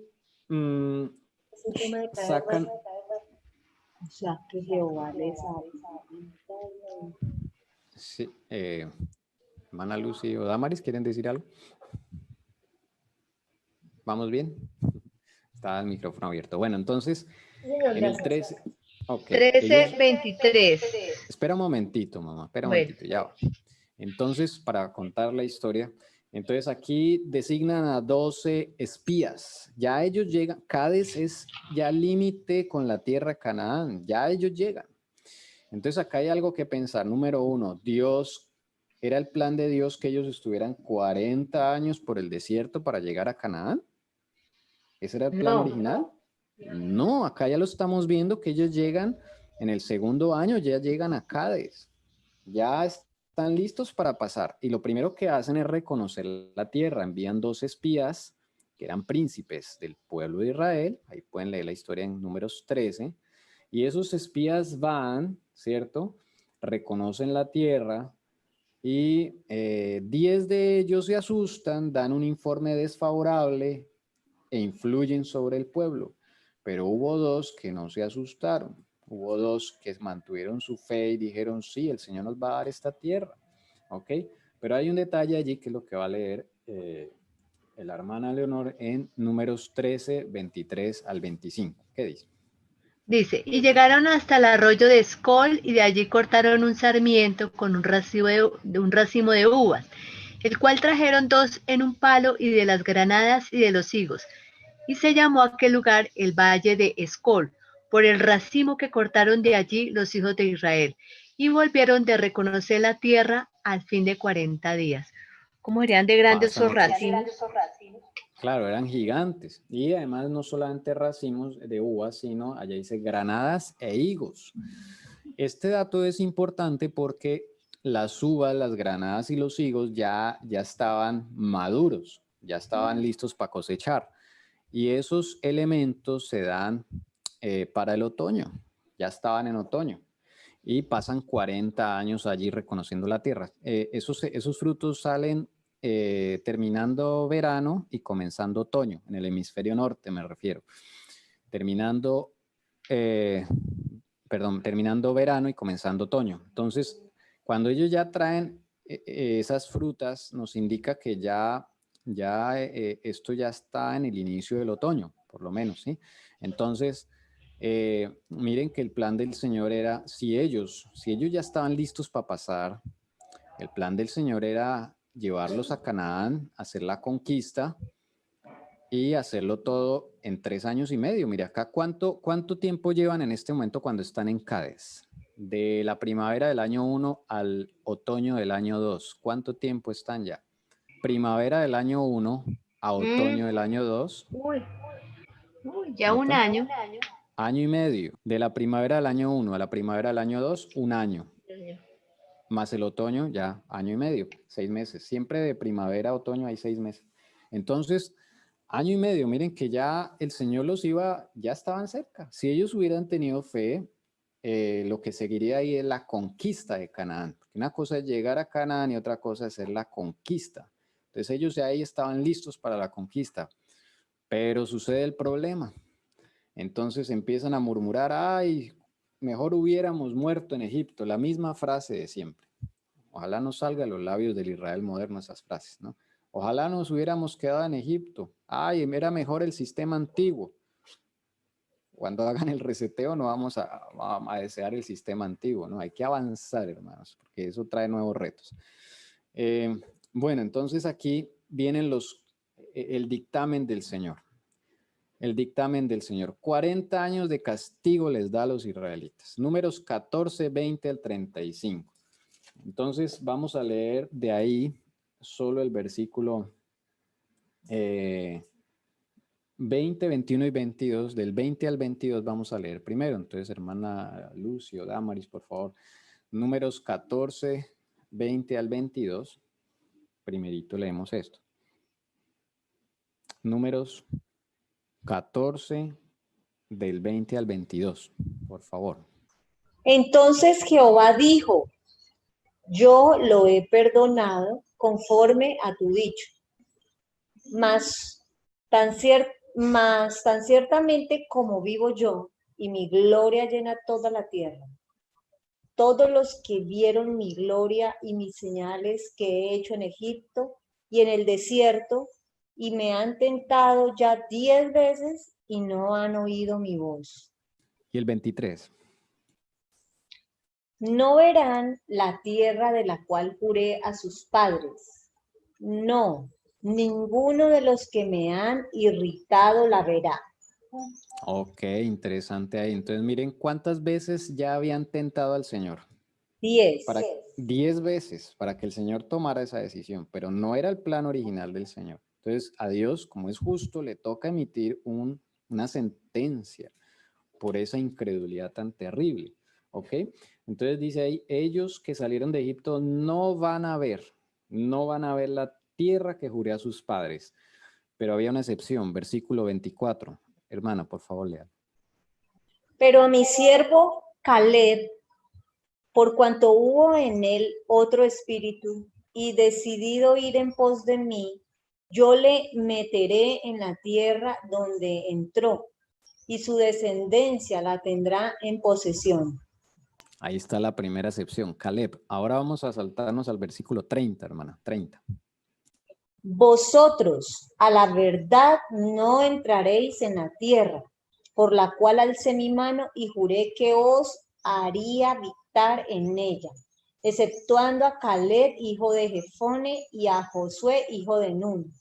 sacan... O sea, que Jehová les Sí, hermana Lucy o Damaris, ¿quieren decir algo? ¿Vamos bien? Está el micrófono abierto. Bueno, entonces, en el 13... Okay, 13, 23. Espera un momentito, mamá, espera un momentito, ya va. Entonces, para contar la historia, entonces aquí designan a 12 espías. Ya ellos llegan, Cades es ya límite con la tierra Canaán, ya ellos llegan. Entonces acá hay algo que pensar. Número 1, ¿era el plan de Dios que ellos estuvieran 40 años por el desierto para llegar a Canaán? ¿Ese era el plan original? No, acá ya lo estamos viendo que ellos llegan en el 2.º año, ya llegan a Cades. Ya están listos para pasar. Y lo primero que hacen es reconocer la tierra. Envían 2 espías que eran príncipes del pueblo de Israel. Ahí pueden leer la historia en Números 13. Y esos espías van, ¿cierto? Reconocen la tierra y 10 de ellos se asustan, dan un informe desfavorable e influyen sobre el pueblo. Pero hubo 2 que no se asustaron. Hubo 2 que mantuvieron su fe y dijeron, sí, el Señor nos va a dar esta tierra. ¿Ok? Pero hay un detalle allí que es lo que va a leer la hermana Leonor en Números 13, 23 al 25. ¿Qué dice? Dice, y llegaron hasta el arroyo de Escol y de allí cortaron un sarmiento con un racimo de uvas el cual trajeron 2 en un palo, y de las granadas y de los higos. Y se llamó aquel lugar el Valle de Escol, por el racimo que cortaron de allí los hijos de Israel, y volvieron de reconocer la tierra al fin de 40 días. ¿Cómo eran de grandes esos racimos? Claro, eran gigantes. Y además no solamente racimos de uvas, sino allá dice granadas e higos. Este dato es importante porque las uvas, las granadas y los higos ya estaban maduros, ya estaban listos para cosechar. Y esos elementos se dan para el otoño, ya estaban en otoño. Y pasan 40 años allí reconociendo la tierra. Esos frutos salen terminando verano y comenzando otoño, en el hemisferio norte me refiero. Terminando verano y comenzando otoño. Entonces, cuando ellos ya traen esas frutas, nos indica que esto ya está en el inicio del otoño, por lo menos, ¿sí? Entonces, miren que el plan del Señor era, si ellos ya estaban listos para pasar, el plan del Señor era llevarlos a Canaán, hacer la conquista y hacerlo todo en 3 años y medio. Mira acá, ¿cuánto tiempo llevan en este momento cuando están en Cádiz? De la primavera del año 1 al otoño del año 2. ¿Cuánto tiempo están ya? Primavera del año 1 a otoño del año 2. Ya un año. Año y medio. De la primavera del año 1 a la primavera del año 2, un año. Más el otoño, ya año y medio, 6 meses. Siempre de primavera a otoño hay 6 meses. Entonces, año y medio, miren que ya el Señor ya estaban cerca. Si ellos hubieran tenido fe, lo que seguiría ahí es la conquista de Canaán. Una cosa es llegar a Canaán y otra cosa es hacer la conquista. Entonces ellos ya ahí estaban listos para la conquista. Pero sucede el problema. Entonces empiezan a murmurar, ay, mejor hubiéramos muerto en Egipto. La misma frase de siempre. Ojalá no salga de los labios del Israel moderno esas frases, ¿no? Ojalá nos hubiéramos quedado en Egipto. Ay, era mejor el sistema antiguo. Cuando hagan el reseteo no vamos a desear el sistema antiguo, ¿no? Hay que avanzar, hermanos, porque eso trae nuevos retos. Bueno, entonces aquí vienen el dictamen del Señor. El dictamen del Señor. 40 años de castigo les da a los israelitas. Números 14, 20 al 35. Entonces vamos a leer de ahí solo el versículo 20, 21 y 22. Del 20 al 22 vamos a leer primero. Entonces, hermana Lucio, Damaris, por favor. Números 14, 20 al 22. Primerito leemos esto. Números 14, del 20 al 22, por favor. Entonces Jehová dijo, yo lo he perdonado conforme a tu dicho, mas tan ciertamente como vivo yo y mi gloria llena toda la tierra. Todos los que vieron mi gloria y mis señales que he hecho en Egipto y en el desierto, y me han tentado ya 10 veces y no han oído mi voz. Y el 23. No verán la tierra de la cual juré a sus padres. No, ninguno de los que me han irritado la verá. Ok, interesante ahí. Entonces miren cuántas veces ya habían tentado al Señor. 10. 10 veces para que el Señor tomara esa decisión, pero no era el plan original del Señor. Entonces a Dios, como es justo, le toca emitir una sentencia por esa incredulidad tan terrible. ¿Ok? Entonces dice ahí, ellos que salieron de Egipto no van a ver la tierra que juré a sus padres. Pero había una excepción, versículo 24. Hermana, por favor, lea. Pero a mi siervo Caleb, por cuanto hubo en él otro espíritu y decidido ir en pos de mí, yo le meteré en la tierra donde entró y su descendencia la tendrá en posesión. Ahí está la primera excepción, Caleb. Ahora vamos a saltarnos al versículo 30, hermana, 30. Vosotros a la verdad no entraréis en la tierra, por la cual alcé mi mano y juré que os haría habitar en ella, exceptuando a Caleb, hijo de Jefone, y a Josué, hijo de Nun.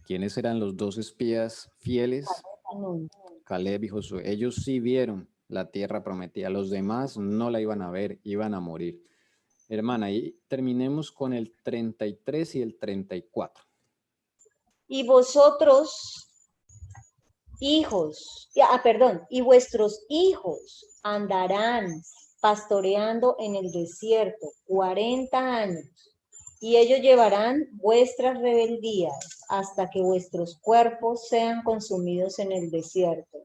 ¿Quiénes eran los dos espías fieles? Nun. Caleb y Josué. Ellos sí vieron la tierra prometida. Los demás no la iban a ver, iban a morir. Hermana, y terminemos con el 33 y el 34. Y vosotros, hijos, y vuestros hijos andarán pastoreando en el desierto 40 años, y ellos llevarán vuestras rebeldías hasta que vuestros cuerpos sean consumidos en el desierto.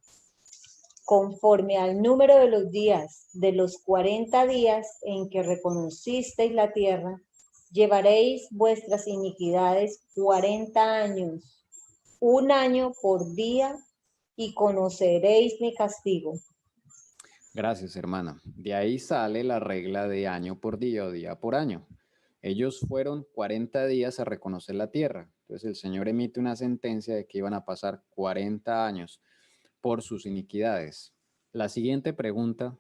Conforme al número de los días, de los 40 días en que reconocisteis la tierra, llevaréis vuestras iniquidades 40 años, un año por día, y conoceréis mi castigo. Gracias, hermana. De ahí sale la regla de año por día o día por año. Ellos fueron 40 días a reconocer la tierra. Entonces el Señor emite una sentencia de que iban a pasar 40 años por sus iniquidades. La siguiente pregunta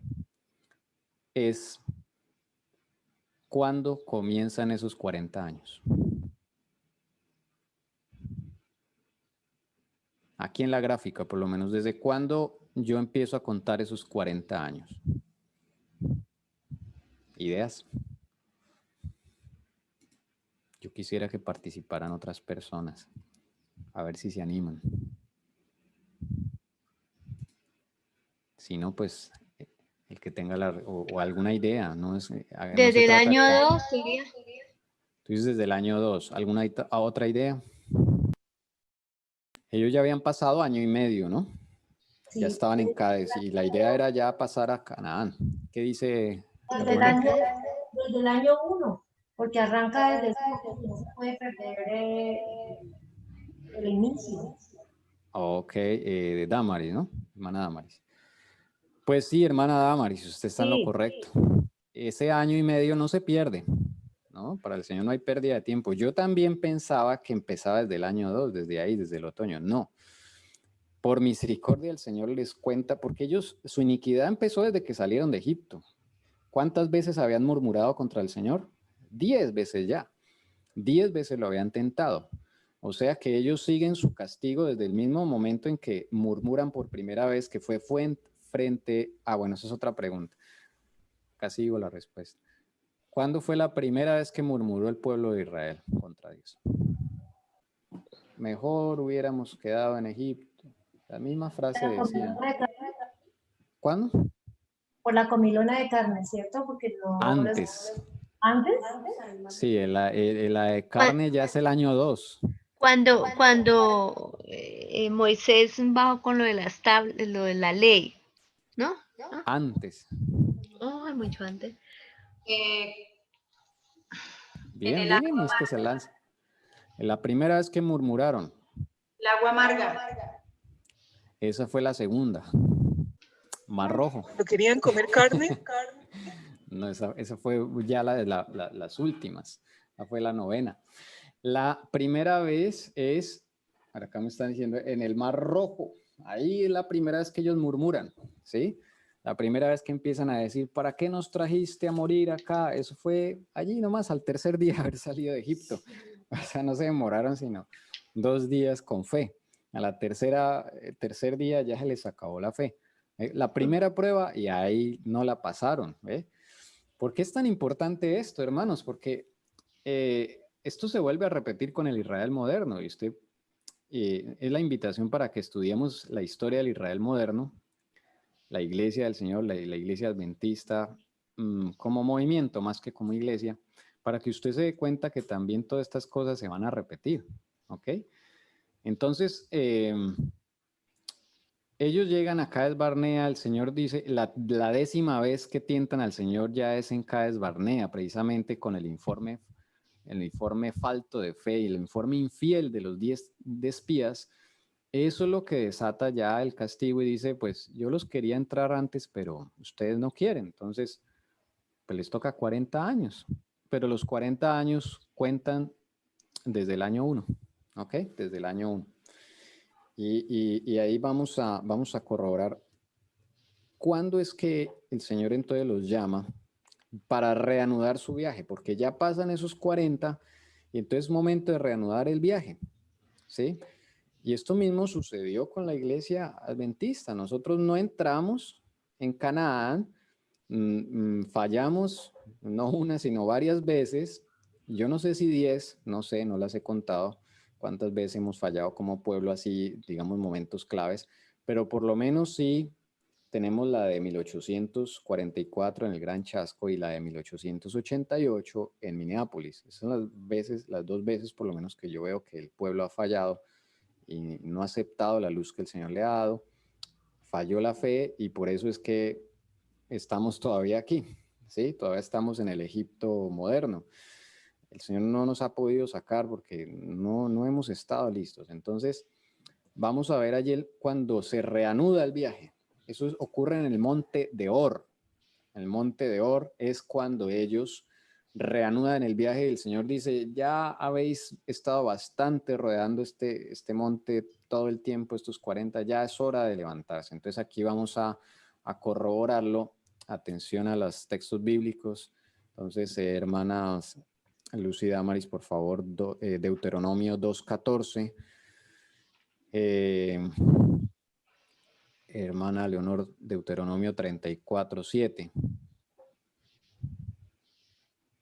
es, ¿cuándo comienzan esos 40 años? Aquí en la gráfica, por lo menos, ¿desde cuándo yo empiezo a contar esos 40 años? ¿Ideas? Yo quisiera que participaran otras personas, a ver si se animan. Si no, pues el que tenga o alguna idea, ¿no? Desde el año 2 sería. Tú dices desde el año 2. ¿Alguna otra idea? Ellos ya habían pasado año y medio, ¿no? Sí. Ya estaban en Cádiz y la idea era ya pasar a Canaán. ¿Qué dice? Desde el año 1, porque arranca desde el no se puede perder el inicio. Ok, de Damaris, ¿no? Hermana Damaris. Pues sí, hermana Damaris, usted está en lo correcto. Ese año y medio no se pierde, ¿no? Para el Señor no hay pérdida de tiempo. Yo también pensaba que empezaba desde el año 2, desde ahí, desde el otoño. No. Por misericordia el Señor les cuenta, porque ellos, su iniquidad empezó desde que salieron de Egipto. ¿Cuántas veces habían murmurado contra el Señor? 10 veces ya. 10 veces lo habían tentado. O sea que ellos siguen su castigo desde el mismo momento en que murmuran por primera vez, que fue frente a... Bueno, esa es otra pregunta. Casi digo la respuesta. ¿Cuándo fue la primera vez que murmuró el pueblo de Israel contra Dios? Mejor hubiéramos quedado en Egipto. La misma frase decían. ¿Cuándo? Por la comilona de carne, ¿cierto? Porque no. Antes. ¿Antes? Sí, la de carne ya es el año 2. Cuando Moisés bajó con lo de las lo de la ley, ¿no? Antes. Oh, mucho antes. Bien, bien, es que se lanza. La primera vez que murmuraron. El agua amarga. Esa fue la segunda. Mar Rojo. ¿No querían comer carne? No, esa fue ya las últimas. Esa fue la novena. La primera vez es, acá me están diciendo, en el Mar Rojo. Ahí es la primera vez que ellos murmuran, ¿sí? La primera vez que empiezan a decir, ¿para qué nos trajiste a morir acá? Eso fue allí nomás, al tercer día de haber salido de Egipto. O sea, no se demoraron sino 2 días con fe. A la tercer día ya se les acabó la fe. La primera prueba y ahí no la pasaron. ¿Por qué es tan importante esto, hermanos? Porque esto se vuelve a repetir con el Israel moderno. Y es la invitación para que estudiemos la historia del Israel moderno, la iglesia del Señor, la iglesia adventista, como movimiento más que como iglesia, para que usted se dé cuenta que también todas estas cosas se van a repetir. ¿Ok? Entonces, ellos llegan a Cades Barnea, el Señor dice, la 10ª vez que tientan al Señor ya es en Cades Barnea, precisamente con el informe falto de fe y el informe infiel de los 10 espías. Eso es lo que desata ya el castigo y dice, pues yo los quería entrar antes, pero ustedes no quieren, entonces pues les toca 40 años, pero los 40 años cuentan desde el año 1, ¿ok? Desde el año 1. Y ahí vamos a corroborar cuándo es que el Señor entonces los llama para reanudar su viaje, porque ya pasan esos 40 y entonces es momento de reanudar el viaje, ¿sí? Y esto mismo sucedió con la iglesia adventista. Nosotros no entramos en Canaán, fallamos no una, sino varias veces. Yo no sé si 10, no sé, no las he contado cuántas veces hemos fallado como pueblo así, digamos, momentos claves, pero por lo menos sí tenemos la de 1844 en el Gran Chasco y la de 1888 en Minneapolis. Esas son las dos veces por lo menos que yo veo que el pueblo ha fallado y no ha aceptado la luz que el Señor le ha dado, falló la fe y por eso es que estamos todavía aquí, ¿sí? Todavía estamos en el Egipto moderno. El Señor no nos ha podido sacar porque no hemos estado listos. Entonces, vamos a ver ayer cuando se reanuda el viaje. Eso ocurre en el monte de Or. El monte de Or es cuando ellos reanudan el viaje y el Señor dice, ya habéis estado bastante rodeando este monte todo el tiempo, estos 40, ya es hora de levantarse. Entonces aquí vamos a corroborarlo. Atención a los textos bíblicos. Entonces, hermanas Lucy Damaris, por favor, Deuteronomio 2:14. Hermana Leonor, Deuteronomio 34:7.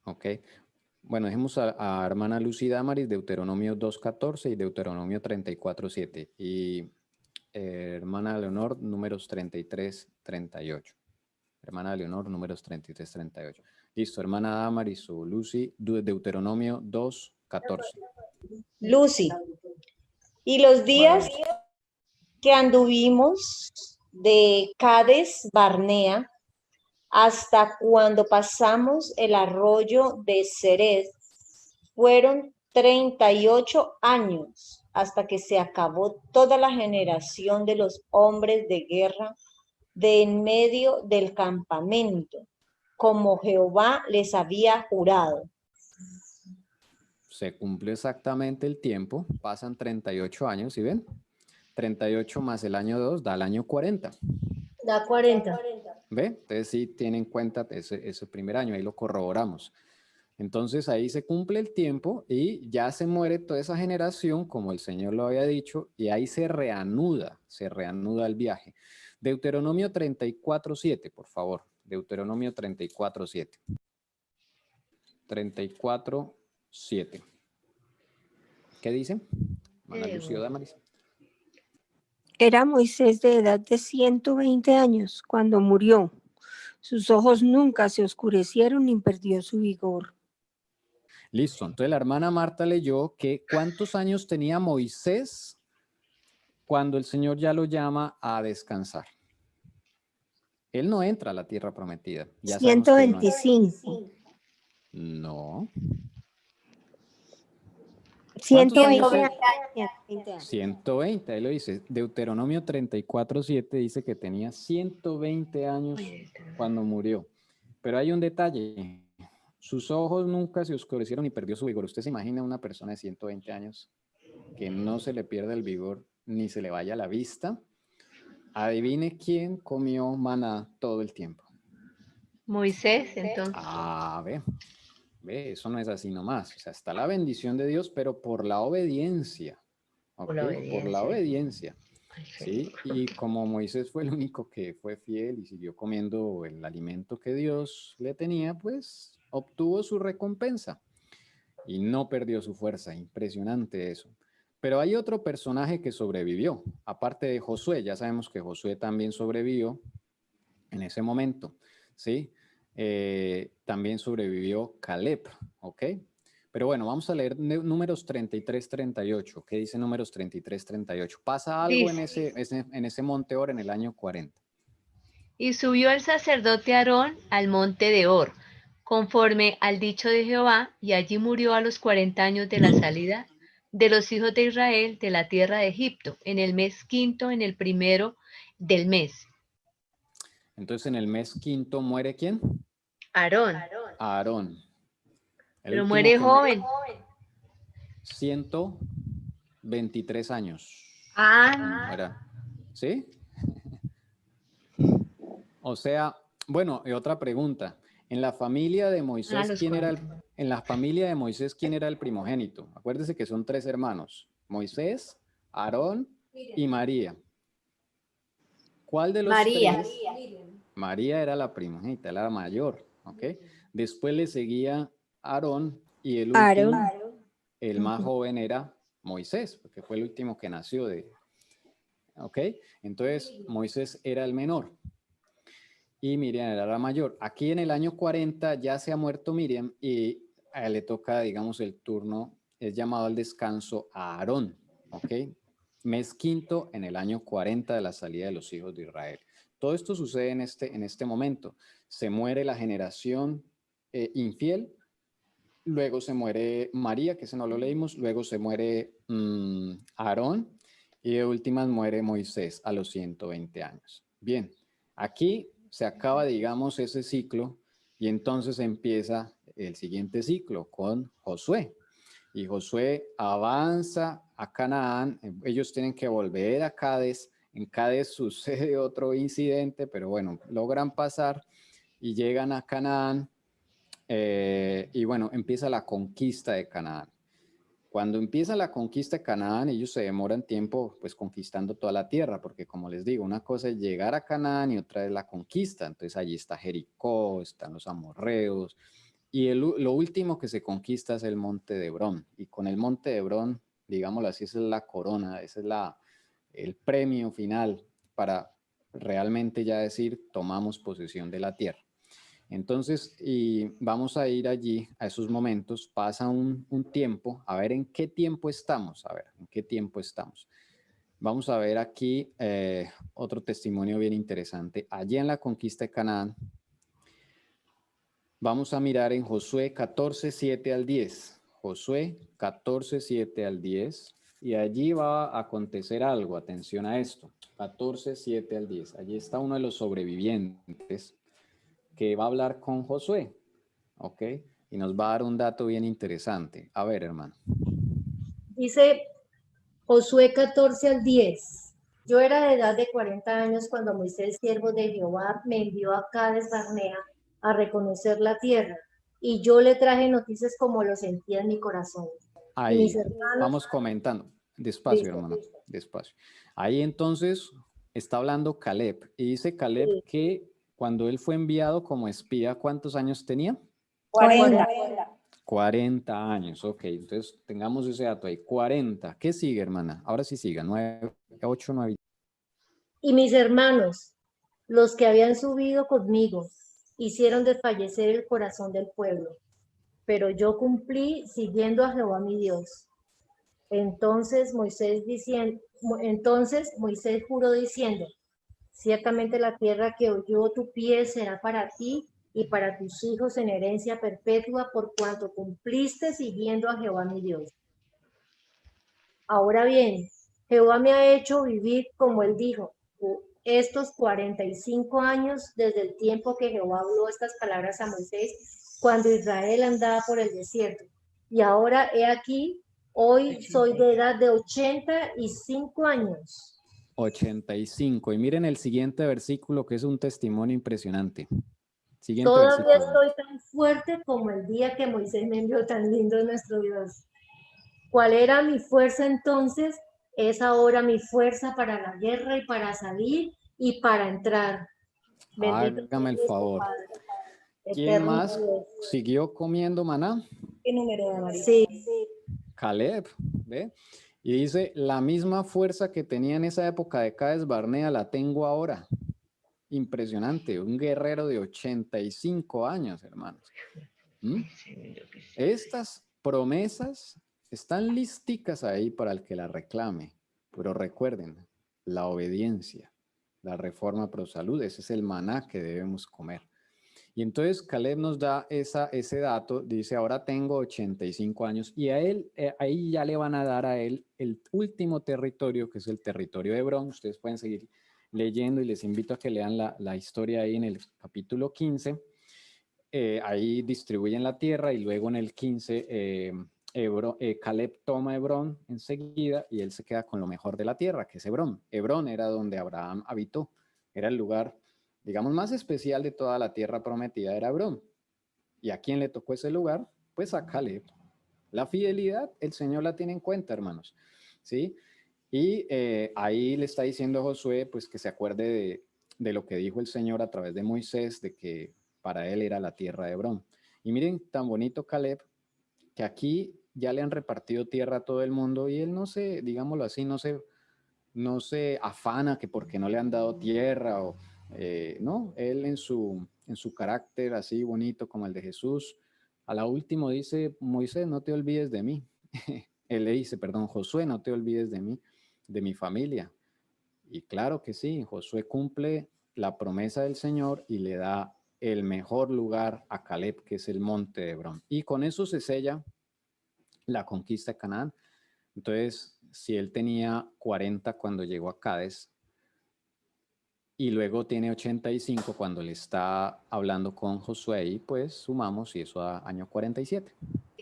Ok. Bueno, dejemos a hermana Lucy Damaris, Deuteronomio 2:14 y Deuteronomio 34:7. Y hermana Leonor, números 33:38. Hermana Leonor, números 33:38. Listo, hermana Damaris o Lucy, Deuteronomio 2:14. Lucy, y los días que anduvimos de Cades Barnea hasta cuando pasamos el arroyo de Cered, fueron 38 años, hasta que se acabó toda la generación de los hombres de guerra de en medio del campamento, como Jehová les había jurado. Se cumplió exactamente el tiempo, pasan 38 años, ¿sí ven? 38 más el año 2 da el año 40. Da 40. ¿Ve? Entonces sí tienen en cuenta ese primer año, ahí lo corroboramos. Entonces ahí se cumple el tiempo y ya se muere toda esa generación, como el Señor lo había dicho, y ahí se reanuda el viaje. Deuteronomio 34:7, por favor. Deuteronomio 34:7. 34:7. ¿Qué dice? Hermana Lucio Damaris. Era Moisés de edad de 120 años cuando murió. Sus ojos nunca se oscurecieron ni perdió su vigor. Listo. Entonces la hermana Marta leyó que ¿cuántos años tenía Moisés cuando el Señor ya lo llama a descansar? Él no entra a la tierra prometida. Ya 125. No. 120 años. 120, ahí lo dice. Deuteronomio 34:7 dice que tenía 120 años cuando murió. Pero hay un detalle. Sus ojos nunca se oscurecieron y perdió su vigor. ¿Usted se imagina una persona de 120 años que no se le pierda el vigor ni se le vaya la vista? Adivine quién comió maná todo el tiempo. Moisés, entonces. Ve, eso no es así nomás. O sea, está la bendición de Dios, pero por la obediencia. ¿Okay? Por la obediencia. ¿Sí? Y como Moisés fue el único que fue fiel y siguió comiendo el alimento que Dios le tenía, pues obtuvo su recompensa y no perdió su fuerza. Impresionante eso. Pero hay otro personaje que sobrevivió, aparte de Josué. Ya sabemos que Josué también sobrevivió en ese momento, ¿sí? También sobrevivió Caleb, ¿ok? Pero bueno, vamos a leer números 33-38. ¿Qué dice números 33-38? Pasa algo en ese monte Or en el año 40. Y subió el sacerdote Aarón al monte de Or, conforme al dicho de Jehová, y allí murió a los 40 años de la salida de los hijos de Israel de la tierra de Egipto, en el mes quinto, en el primero del mes. Entonces, en el mes quinto, ¿muere quién? Aarón. Aarón. Pero muere joven. 123 años. ¿Sí? O sea, bueno, y otra pregunta. En la familia de Ah, Moisés, los ¿quién era 40. en la familia de Moisés, ¿quién era el primogénito? Acuérdese que son 3 hermanos, Moisés, Aarón y María. ¿Cuál de los María. 3? María era la primogénita, era la mayor, ¿ok? Después le seguía Aarón y el último, Aarón. el más joven era Moisés, porque fue el último que nació de, ¿ok? Entonces Moisés era el menor y Miriam era la mayor. Aquí en el año 40 ya se ha muerto Miriam y a él le toca, digamos, el turno, es llamado al descanso a Aarón, ¿ok? Mes quinto en el año 40 de la salida de los hijos de Israel. Todo esto sucede en este momento. Se muere la generación infiel, luego se muere María, que ese no lo leímos, luego se muere Aarón y de últimas muere Moisés a los 120 años. Bien, aquí se acaba, digamos, ese ciclo y entonces empieza el siguiente ciclo con Josué. Y Josué avanza a Canaán, ellos tienen que volver a Cades, en Cades sucede otro incidente, pero bueno, logran pasar y llegan a Canaán y bueno, empieza la conquista de Canaán. Cuando empieza la conquista de Canaán, ellos se demoran tiempo pues conquistando toda la tierra, porque como les digo, una cosa es llegar a Canaán y otra es la conquista. Entonces allí está Jericó, están los amorreos, y lo último que se conquista es el monte de Hebrón. Y con el monte de Hebrón, digámoslo así, esa es la corona, ese es el premio final para realmente ya decir, tomamos posesión de la tierra. Entonces, y vamos a ir allí a esos momentos, pasa un tiempo, a ver en qué tiempo estamos, a ver, en qué tiempo estamos. Vamos a ver aquí otro testimonio bien interesante. Allí en la conquista de Canaán, vamos a mirar en Josué 14, 7 al 10. Josué 14, 7 al 10. Y allí va a acontecer algo, atención a esto. 14, 7 al 10. Allí está uno de los sobrevivientes que va a hablar con Josué, ¿ok? Y nos va a dar un dato bien interesante. A ver, hermano. Dice Josué 14 al 10. Yo era de edad de 40 años cuando Moisés, siervo de Jehová, me envió a Cades Barnea a reconocer la tierra, y yo le traje noticias como lo sentía en mi corazón. Y mis Ahí, hermanos, vamos comentando. Despacio, listo, hermano, despacio. Ahí entonces está hablando Caleb. Y dice Caleb sí, que cuando él fue enviado como espía, ¿cuántos años tenía? 40. 40 años, ok. Entonces tengamos ese dato ahí. 40. ¿Qué sigue, hermana? Ahora sí siga. 9, 8, 9. y mis hermanos, los que habían subido conmigo, hicieron desfallecer el corazón del pueblo, pero yo cumplí siguiendo a Jehová mi Dios. Entonces Moisés juró diciendo: ciertamente la tierra que oyó tu pie será para ti y para tus hijos en herencia perpetua, por cuanto cumpliste siguiendo a Jehová mi Dios. Ahora bien, Jehová me ha hecho vivir como él dijo, estos 45 años desde el tiempo que Jehová habló estas palabras a Moisés, cuando Israel andaba por el desierto. Y ahora he aquí, hoy soy de edad de 85 años. 85. Y miren el siguiente versículo que es un testimonio impresionante. Siguiente Todavía versículo. estoy tan fuerte como el día que Moisés me envió, tan lindo nuestro Dios. ¿Cuál era mi fuerza entonces? Es ahora mi fuerza para la guerra y para salir y para entrar. Bendito Hágame el sea favor. Padre, ¿Quién eterno más Dios. siguió comiendo maná? ¿Qué número de María? Sí, Caleb, ¿ve? Y dice, la misma fuerza que tenía en esa época de Cades Barnea la tengo ahora. Impresionante, un guerrero de 85 años, hermanos. ¿Mm? Estas promesas están listicas ahí para el que las reclame, pero recuerden, la obediencia, la reforma pro salud, ese es el maná que debemos comer. Y entonces Caleb nos da ese dato, dice, ahora tengo 85 años, y a él, ahí ya le van a dar a él el último territorio, que es el territorio de Hebrón. Ustedes pueden seguir leyendo y les invito a que lean la historia ahí en el capítulo 15. Ahí distribuyen la tierra y luego en el 15 Caleb toma Hebrón enseguida y él se queda con lo mejor de la tierra, que es Hebrón. Hebrón era donde Abraham habitó, era el lugar, digamos, más especial de toda la tierra prometida, era Hebrón. ¿Y a quién le tocó ese lugar? Pues a Caleb. La fidelidad, el Señor la tiene en cuenta, hermanos, ¿sí? Y ahí le está diciendo a Josué, pues que se acuerde de lo que dijo el Señor a través de Moisés, de que para él era la tierra de Hebrón. Y miren, tan bonito Caleb, que aquí ya le han repartido tierra a todo el mundo y él no se, digámoslo así, no se afana que porque no le han dado tierra o no, él en su carácter así bonito como el de Jesús, a la última dice, Moisés, no te olvides de mí. Él le dice, perdón, Josué, no te olvides de mí, de mi familia. Y claro que sí, Josué cumple la promesa del Señor y le da el mejor lugar a Caleb, que es el monte de Hebrón. Y con eso se sella la conquista de Canaán. Entonces, si él tenía 40 cuando llegó a Cades y luego tiene 85 cuando le está hablando con Josué, y pues sumamos y eso da año 47.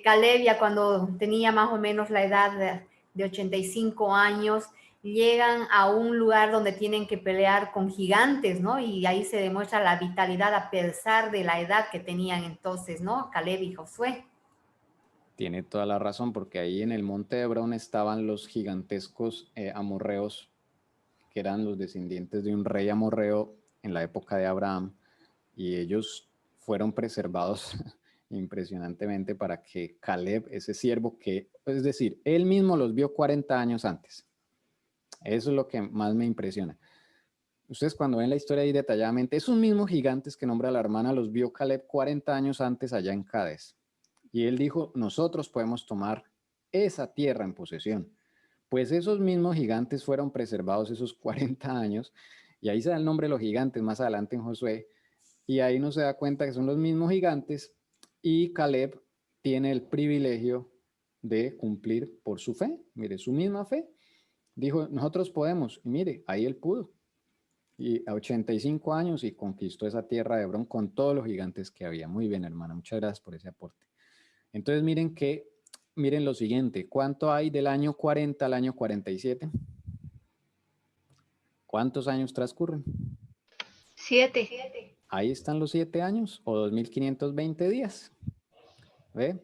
Caleb, ya cuando tenía más o menos la edad de 85 años, llegan a un lugar donde tienen que pelear con gigantes, ¿no? Y ahí se demuestra la vitalidad a pesar de la edad que tenían entonces, ¿no? Caleb y Josué. Tiene toda la razón, porque ahí en el monte de Hebrón estaban los gigantescos amorreos, que eran los descendientes de un rey amorreo en la época de Abraham, y ellos fueron preservados impresionantemente para que Caleb, ese siervo que, es decir, él mismo los vio 40 años antes. Eso es lo que más me impresiona. Ustedes cuando ven la historia ahí detalladamente, esos mismos gigantes que nombra la hermana los vio Caleb 40 años antes allá en Cades. Y él dijo, nosotros podemos tomar esa tierra en posesión. Pues esos mismos gigantes fueron preservados esos 40 años, y ahí se da el nombre de los gigantes más adelante en Josué, y ahí uno se da cuenta que son los mismos gigantes, y Caleb tiene el privilegio de cumplir por su fe. Mire, su misma fe. Dijo, nosotros podemos, y mire, ahí él pudo. Y a 85 años y conquistó esa tierra de Hebrón con todos los gigantes que había. Muy bien, hermana, muchas gracias por ese aporte. Entonces miren lo siguiente, ¿cuánto hay del año 40 al año 47? ¿Cuántos años transcurren? 7. Ahí están los 7 años o 2520 días. ¿Ve?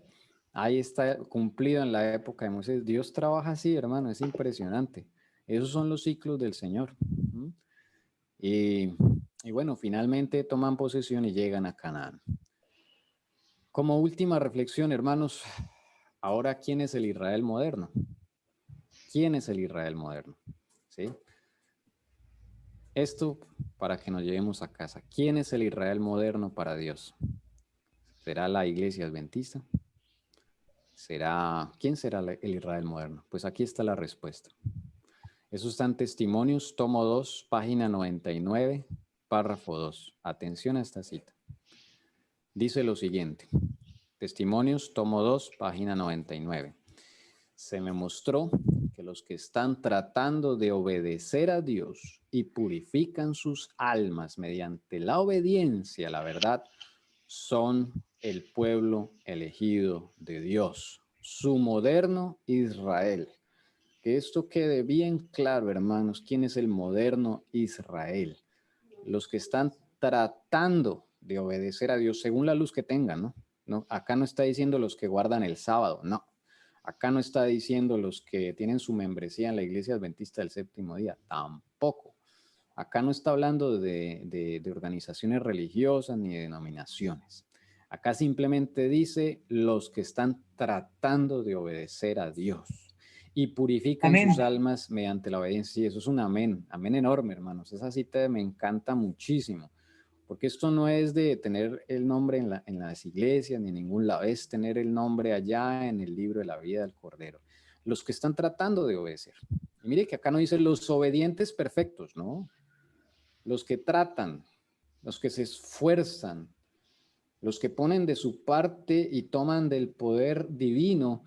Ahí está cumplido en la época de Moisés. Dios trabaja así, hermano, es impresionante. Esos son los ciclos del Señor. Y bueno, finalmente toman posesión y llegan a Canaán. Como última reflexión, hermanos, ahora, ¿quién es el Israel moderno? ¿Quién es el Israel moderno? ¿Sí? Esto para que nos llevemos a casa. ¿Quién es el Israel moderno para Dios? ¿Será la iglesia adventista? ¿Quién será el Israel moderno? Pues aquí está la respuesta. Eso está en Testimonios, tomo 2, página 99, párrafo 2. Atención a esta cita. Dice lo siguiente. Testimonios, tomo 2, página 99. Se me mostró que los que están tratando de obedecer a Dios y purifican sus almas mediante la obediencia a la verdad son el pueblo elegido de Dios, su moderno Israel. Que esto quede bien claro, hermanos, ¿quién es el moderno Israel? Los que están tratando de obedecer a Dios según la luz que tengan, ¿no? Acá no está diciendo los que guardan el sábado, no. Acá no está diciendo los que tienen su membresía en la Iglesia Adventista del Séptimo Día, tampoco. Acá no está hablando de organizaciones religiosas ni de denominaciones. Acá simplemente dice los que están tratando de obedecer a Dios y purifican Amén. sus almas mediante la obediencia. Y eso es un amén, amén enorme, hermanos. Esa cita me encanta muchísimo, porque esto no es de tener el nombre en las iglesias ni en ningún lado, es tener el nombre allá en el libro de la vida del Cordero. Los que están tratando de obedecer. Y mire que acá no dice los obedientes perfectos, ¿no? Los que tratan, los que se esfuerzan, los que ponen de su parte y toman del poder divino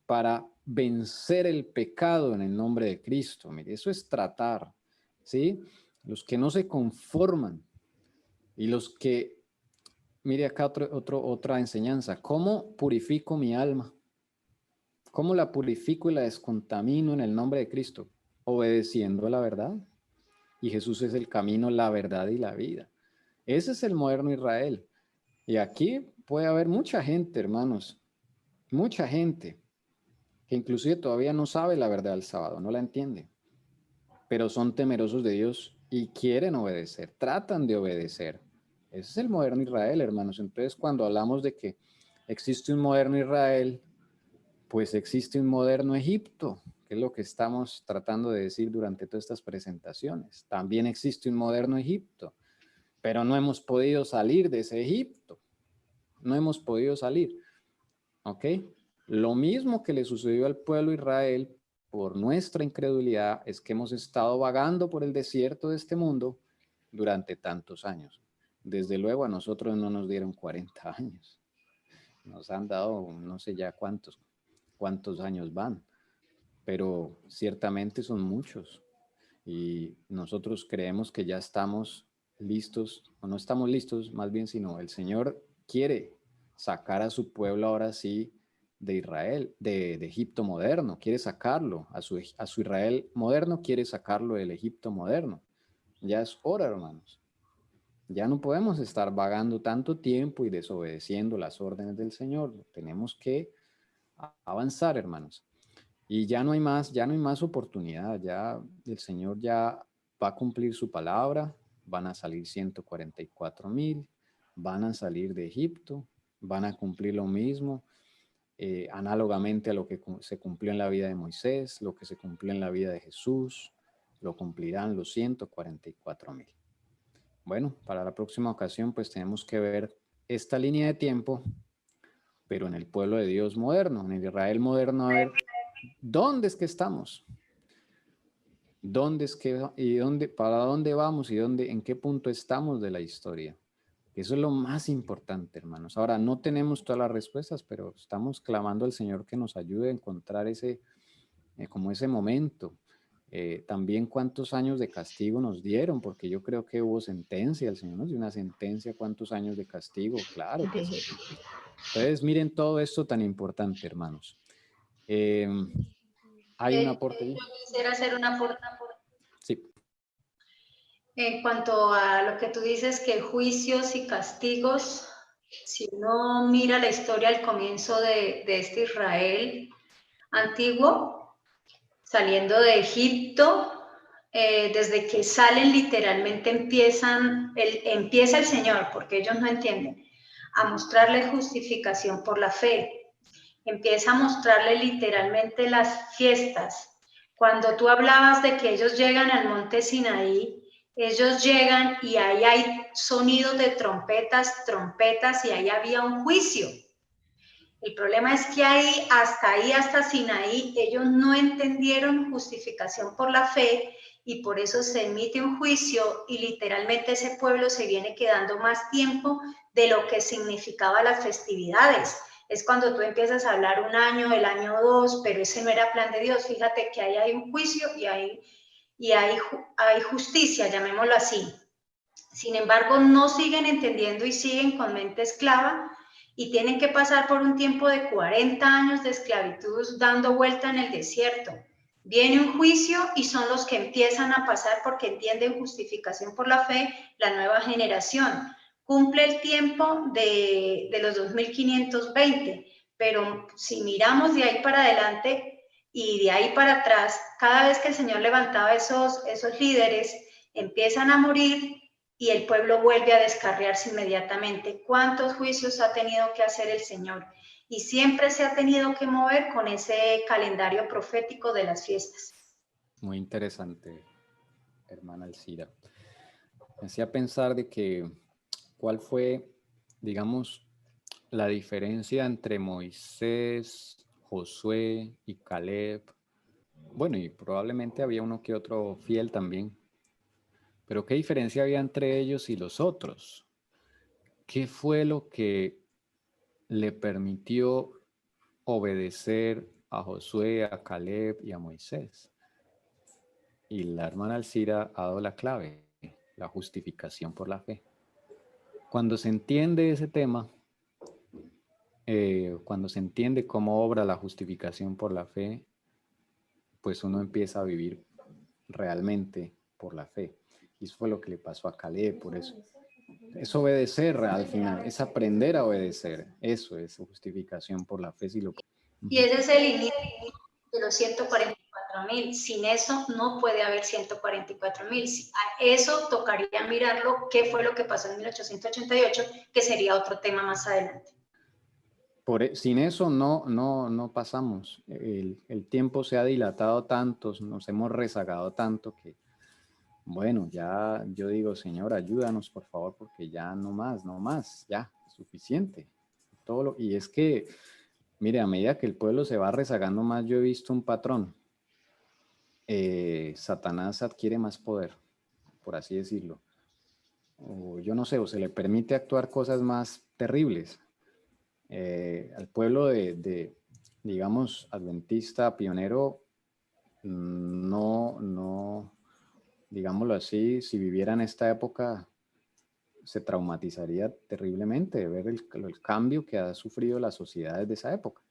para vencer el pecado en el nombre de Cristo. Mire, eso es tratar, ¿sí? Los que no se conforman y los que, mire acá otra enseñanza, ¿cómo purifico mi alma? ¿Cómo la purifico y la descontamino en el nombre de Cristo? Obedeciendo la verdad. Y Jesús es el camino, la verdad y la vida. Ese es el moderno Israel. Y aquí puede haber mucha gente, hermanos, mucha gente que inclusive todavía no sabe la verdad del sábado, no la entiende, pero son temerosos de Dios y quieren obedecer, tratan de obedecer. Ese es el moderno Israel, hermanos. Entonces, cuando hablamos de que existe un moderno Israel, pues existe un moderno Egipto, que es lo que estamos tratando de decir durante todas estas presentaciones. También existe un moderno Egipto, pero no hemos podido salir de ese Egipto. No hemos podido salir. ¿Ok? Lo mismo que le sucedió al pueblo de Israel por nuestra incredulidad es que hemos estado vagando por el desierto de este mundo durante tantos años. Desde luego a nosotros no nos dieron 40 años. Nos han dado no sé ya cuántos años van, pero ciertamente son muchos. Y nosotros creemos que ya estamos listos, o no estamos listos, más bien, sino el Señor quiere sacar a su pueblo ahora sí de Israel, de Egipto moderno, quiere sacarlo, a su Israel moderno quiere sacarlo del Egipto moderno. Ya es hora, hermanos. Ya no podemos estar vagando tanto tiempo y desobedeciendo las órdenes del Señor. Tenemos que avanzar, hermanos. Y ya no hay más oportunidad. Ya el Señor ya va a cumplir su palabra. Van a salir 144,000, van a salir de Egipto, van a cumplir lo mismo, análogamente a lo que se cumplió en la vida de Moisés, lo que se cumplió en la vida de Jesús, lo cumplirán los 144,000. Bueno, para la próxima ocasión pues tenemos que ver esta línea de tiempo, pero en el pueblo de Dios moderno, en el Israel moderno, a ver dónde es que estamos, dónde es que, y dónde, para dónde vamos y dónde, en qué punto estamos de la historia. Eso es lo más importante, hermanos. Ahora, no tenemos todas las respuestas, pero estamos clamando al Señor que nos ayude a encontrar como ese momento. También cuántos años de castigo nos dieron, porque yo creo que hubo sentencia, el Señor nos dio una sentencia, cuántos años de castigo, claro que sí. Entonces, miren todo esto tan importante, hermanos. Hay un aporte ahí. Yo quisiera hacer un aporte. Sí. En cuanto a lo que tú dices, que juicios y castigos, si uno mira la historia al comienzo de este Israel antiguo, saliendo de Egipto, desde que salen literalmente empieza el Señor, porque ellos no entienden, a mostrarle justificación por la fe. Empieza a mostrarle literalmente las fiestas. Cuando tú hablabas de que ellos llegan al monte Sinaí, ellos llegan y ahí hay sonidos de trompetas, y ahí había un juicio. El problema es que ahí, hasta Sinaí, ellos no entendieron justificación por la fe y por eso se emite un juicio y literalmente ese pueblo se viene quedando más tiempo de lo que significaba las festividades. Es cuando tú empiezas a hablar un año, el año 2, pero ese no era plan de Dios. Fíjate que ahí hay un juicio y hay justicia, llamémoslo así. Sin embargo, no siguen entendiendo y siguen con mente esclava y tienen que pasar por un tiempo de 40 años de esclavitud dando vuelta en el desierto. Viene un juicio y son los que empiezan a pasar porque entienden justificación por la fe, la nueva generación. Cumple el tiempo de los 2520, pero si miramos de ahí para adelante y de ahí para atrás, cada vez que el Señor levantaba esos líderes, empiezan a morir y el pueblo vuelve a descarriarse inmediatamente. ¿Cuántos juicios ha tenido que hacer el Señor? Y siempre se ha tenido que mover con ese calendario profético de las fiestas. Muy interesante, hermana Alcira. Me hacía pensar de que cuál fue, digamos, la diferencia entre Moisés, Josué y Caleb. Bueno, y probablemente había uno que otro fiel también. Pero ¿qué diferencia había entre ellos y los otros? ¿Qué fue lo que le permitió obedecer a Josué, a Caleb y a Moisés? Y la hermana Alcira ha dado la clave, la justificación por la fe. Cuando se entiende ese tema, cuando se entiende cómo obra la justificación por la fe, pues uno empieza a vivir realmente por la fe. Y eso fue lo que le pasó a Caleb, por eso. Es obedecer al final, es aprender a obedecer. Eso es justificación por la fe. Si lo... Y ese es el inicio de los 144.000. Sin eso no puede haber 144.000. A eso tocaría mirarlo, qué fue lo que pasó en 1888, que sería otro tema más adelante. Sin eso no pasamos. El tiempo se ha dilatado tanto, nos hemos rezagado tanto que, bueno, ya yo digo, Señor, ayúdanos por favor, porque ya no más, ya, suficiente. Y es que, mire, a medida que el pueblo se va rezagando más, yo he visto un patrón. Satanás adquiere más poder, por así decirlo. O yo no sé, o se le permite actuar cosas más terribles. Al pueblo digamos, adventista, pionero, no, digámoslo así, si viviera en esta época, se traumatizaría terriblemente de ver el cambio que ha sufrido la sociedad desde esa época.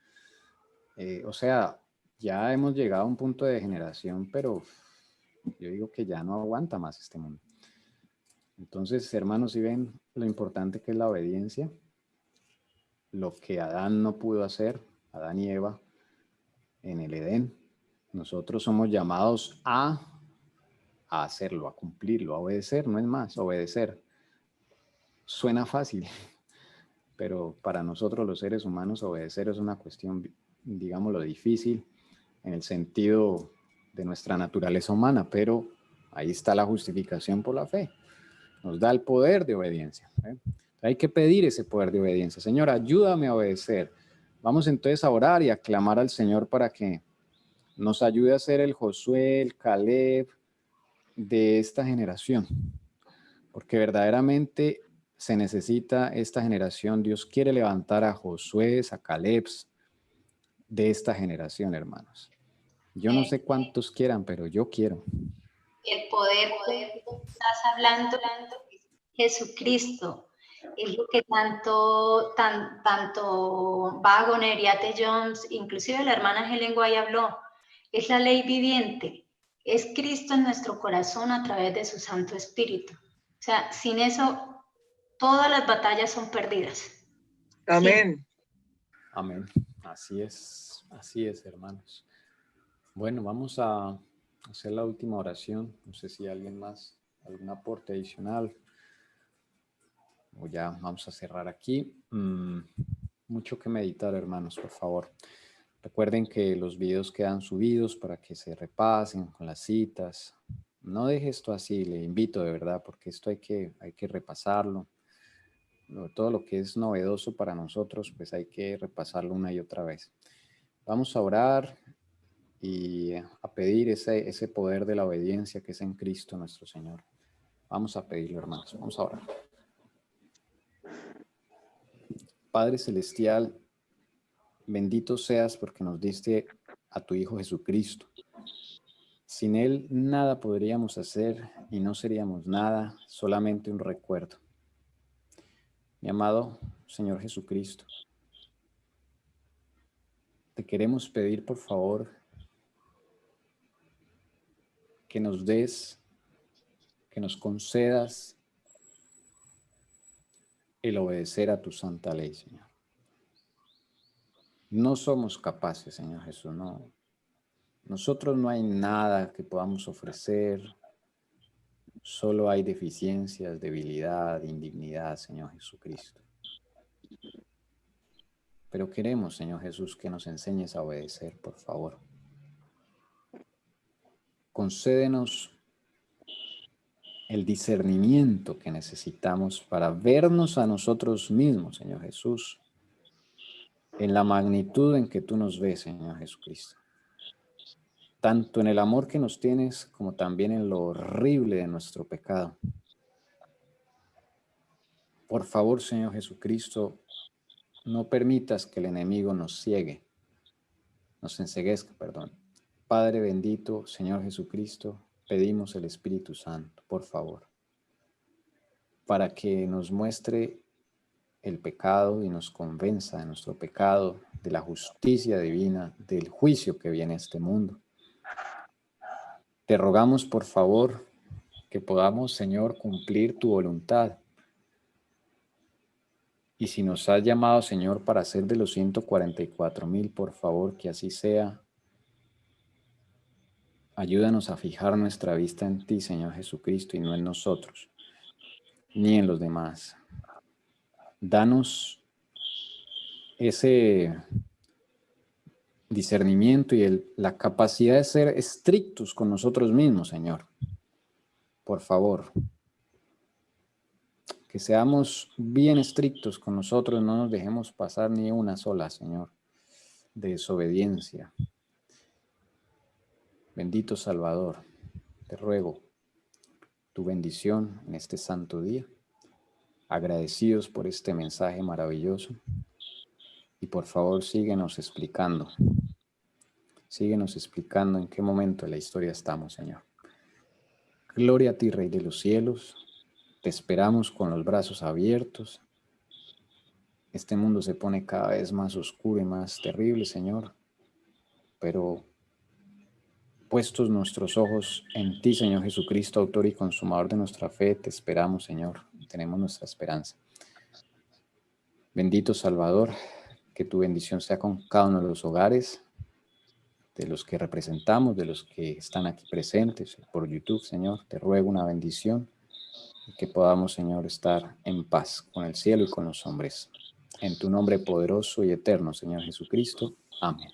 O sea, ya hemos llegado a un punto de degeneración, pero yo digo que ya no aguanta más este mundo. Entonces, hermanos, si ven lo importante que es la obediencia, lo que Adán no pudo hacer, Adán y Eva, en el Edén, nosotros somos llamados a hacerlo, a cumplirlo, a obedecer, no es más, obedecer. Suena fácil, pero para nosotros los seres humanos obedecer es una cuestión, digámoslo, difícil en el sentido de nuestra naturaleza humana, pero ahí está la justificación por la fe. Nos da el poder de obediencia. Hay que pedir ese poder de obediencia. Señor, ayúdame a obedecer. Vamos entonces a orar y a clamar al Señor para que nos ayude a ser el Josué, el Caleb de esta generación. Porque verdaderamente se necesita esta generación. Dios quiere levantar a Josué, a Caleb de esta generación, hermanos. Yo no sé cuántos quieran, pero yo quiero. El poder que estás hablando, Jesucristo, es lo que tanto Wagner y A.T. Jones, inclusive la hermana Helen White habló, es la ley viviente, es Cristo en nuestro corazón a través de su Santo Espíritu. O sea, sin eso, todas las batallas son perdidas. Amén. Sí. Amén. Así es, hermanos. Bueno, vamos a hacer la última oración. No sé si alguien más, algún aporte adicional. O ya vamos a cerrar aquí. Mucho que meditar, hermanos, por favor. Recuerden que los videos quedan subidos para que se repasen con las citas. No deje esto así, le invito de verdad, porque esto hay que repasarlo. Todo lo que es novedoso para nosotros, pues hay que repasarlo una y otra vez. Vamos a orar y a pedir ese poder de la obediencia que es en Cristo nuestro Señor. Vamos a pedirlo, hermanos. Vamos a orar. Padre Celestial, bendito seas porque nos diste a tu Hijo Jesucristo. Sin Él nada podríamos hacer y no seríamos nada, solamente un recuerdo. Mi amado Señor Jesucristo, te queremos pedir por favor que nos des, que nos concedas el obedecer a tu santa ley, Señor. No somos capaces, Señor Jesús, no. Nosotros no hay nada que podamos ofrecer, solo hay deficiencias, debilidad, indignidad, Señor Jesucristo. Pero queremos, Señor Jesús, que nos enseñes a obedecer, por favor. Concédenos el discernimiento que necesitamos para vernos a nosotros mismos, Señor Jesús, en la magnitud en que tú nos ves, Señor Jesucristo. Tanto en el amor que nos tienes, como también en lo horrible de nuestro pecado. Por favor, Señor Jesucristo, no permitas que el enemigo nos ciegue, nos enceguezca, perdón. Padre bendito, Señor Jesucristo, pedimos el Espíritu Santo, por favor, para que nos muestre el pecado y nos convenza de nuestro pecado, de la justicia divina, del juicio que viene a este mundo. Te rogamos, por favor, que podamos, Señor, cumplir tu voluntad, Y si nos has llamado, Señor, para ser de los 144,000, por favor, que así sea. Ayúdanos a fijar nuestra vista en ti, Señor Jesucristo, y no en nosotros, ni en los demás. Danos ese discernimiento y la capacidad de ser estrictos con nosotros mismos, Señor. Por favor, que seamos bien estrictos con nosotros, no nos dejemos pasar ni una sola, Señor, de desobediencia. Bendito Salvador, te ruego tu bendición en este santo día, agradecidos por este mensaje maravilloso, y por favor síguenos explicando en qué momento de la historia estamos, Señor. Gloria a ti, Rey de los cielos, te esperamos con los brazos abiertos. Este mundo se pone cada vez más oscuro y más terrible, Señor, pero puestos nuestros ojos en ti, Señor Jesucristo, autor y consumador de nuestra fe, te esperamos, Señor, tenemos nuestra esperanza. Bendito Salvador, que tu bendición sea con cada uno de los hogares, de los que representamos, de los que están aquí presentes por YouTube, Señor. Te ruego una bendición y que podamos, Señor, estar en paz con el cielo y con los hombres. En tu nombre poderoso y eterno, Señor Jesucristo. Amén.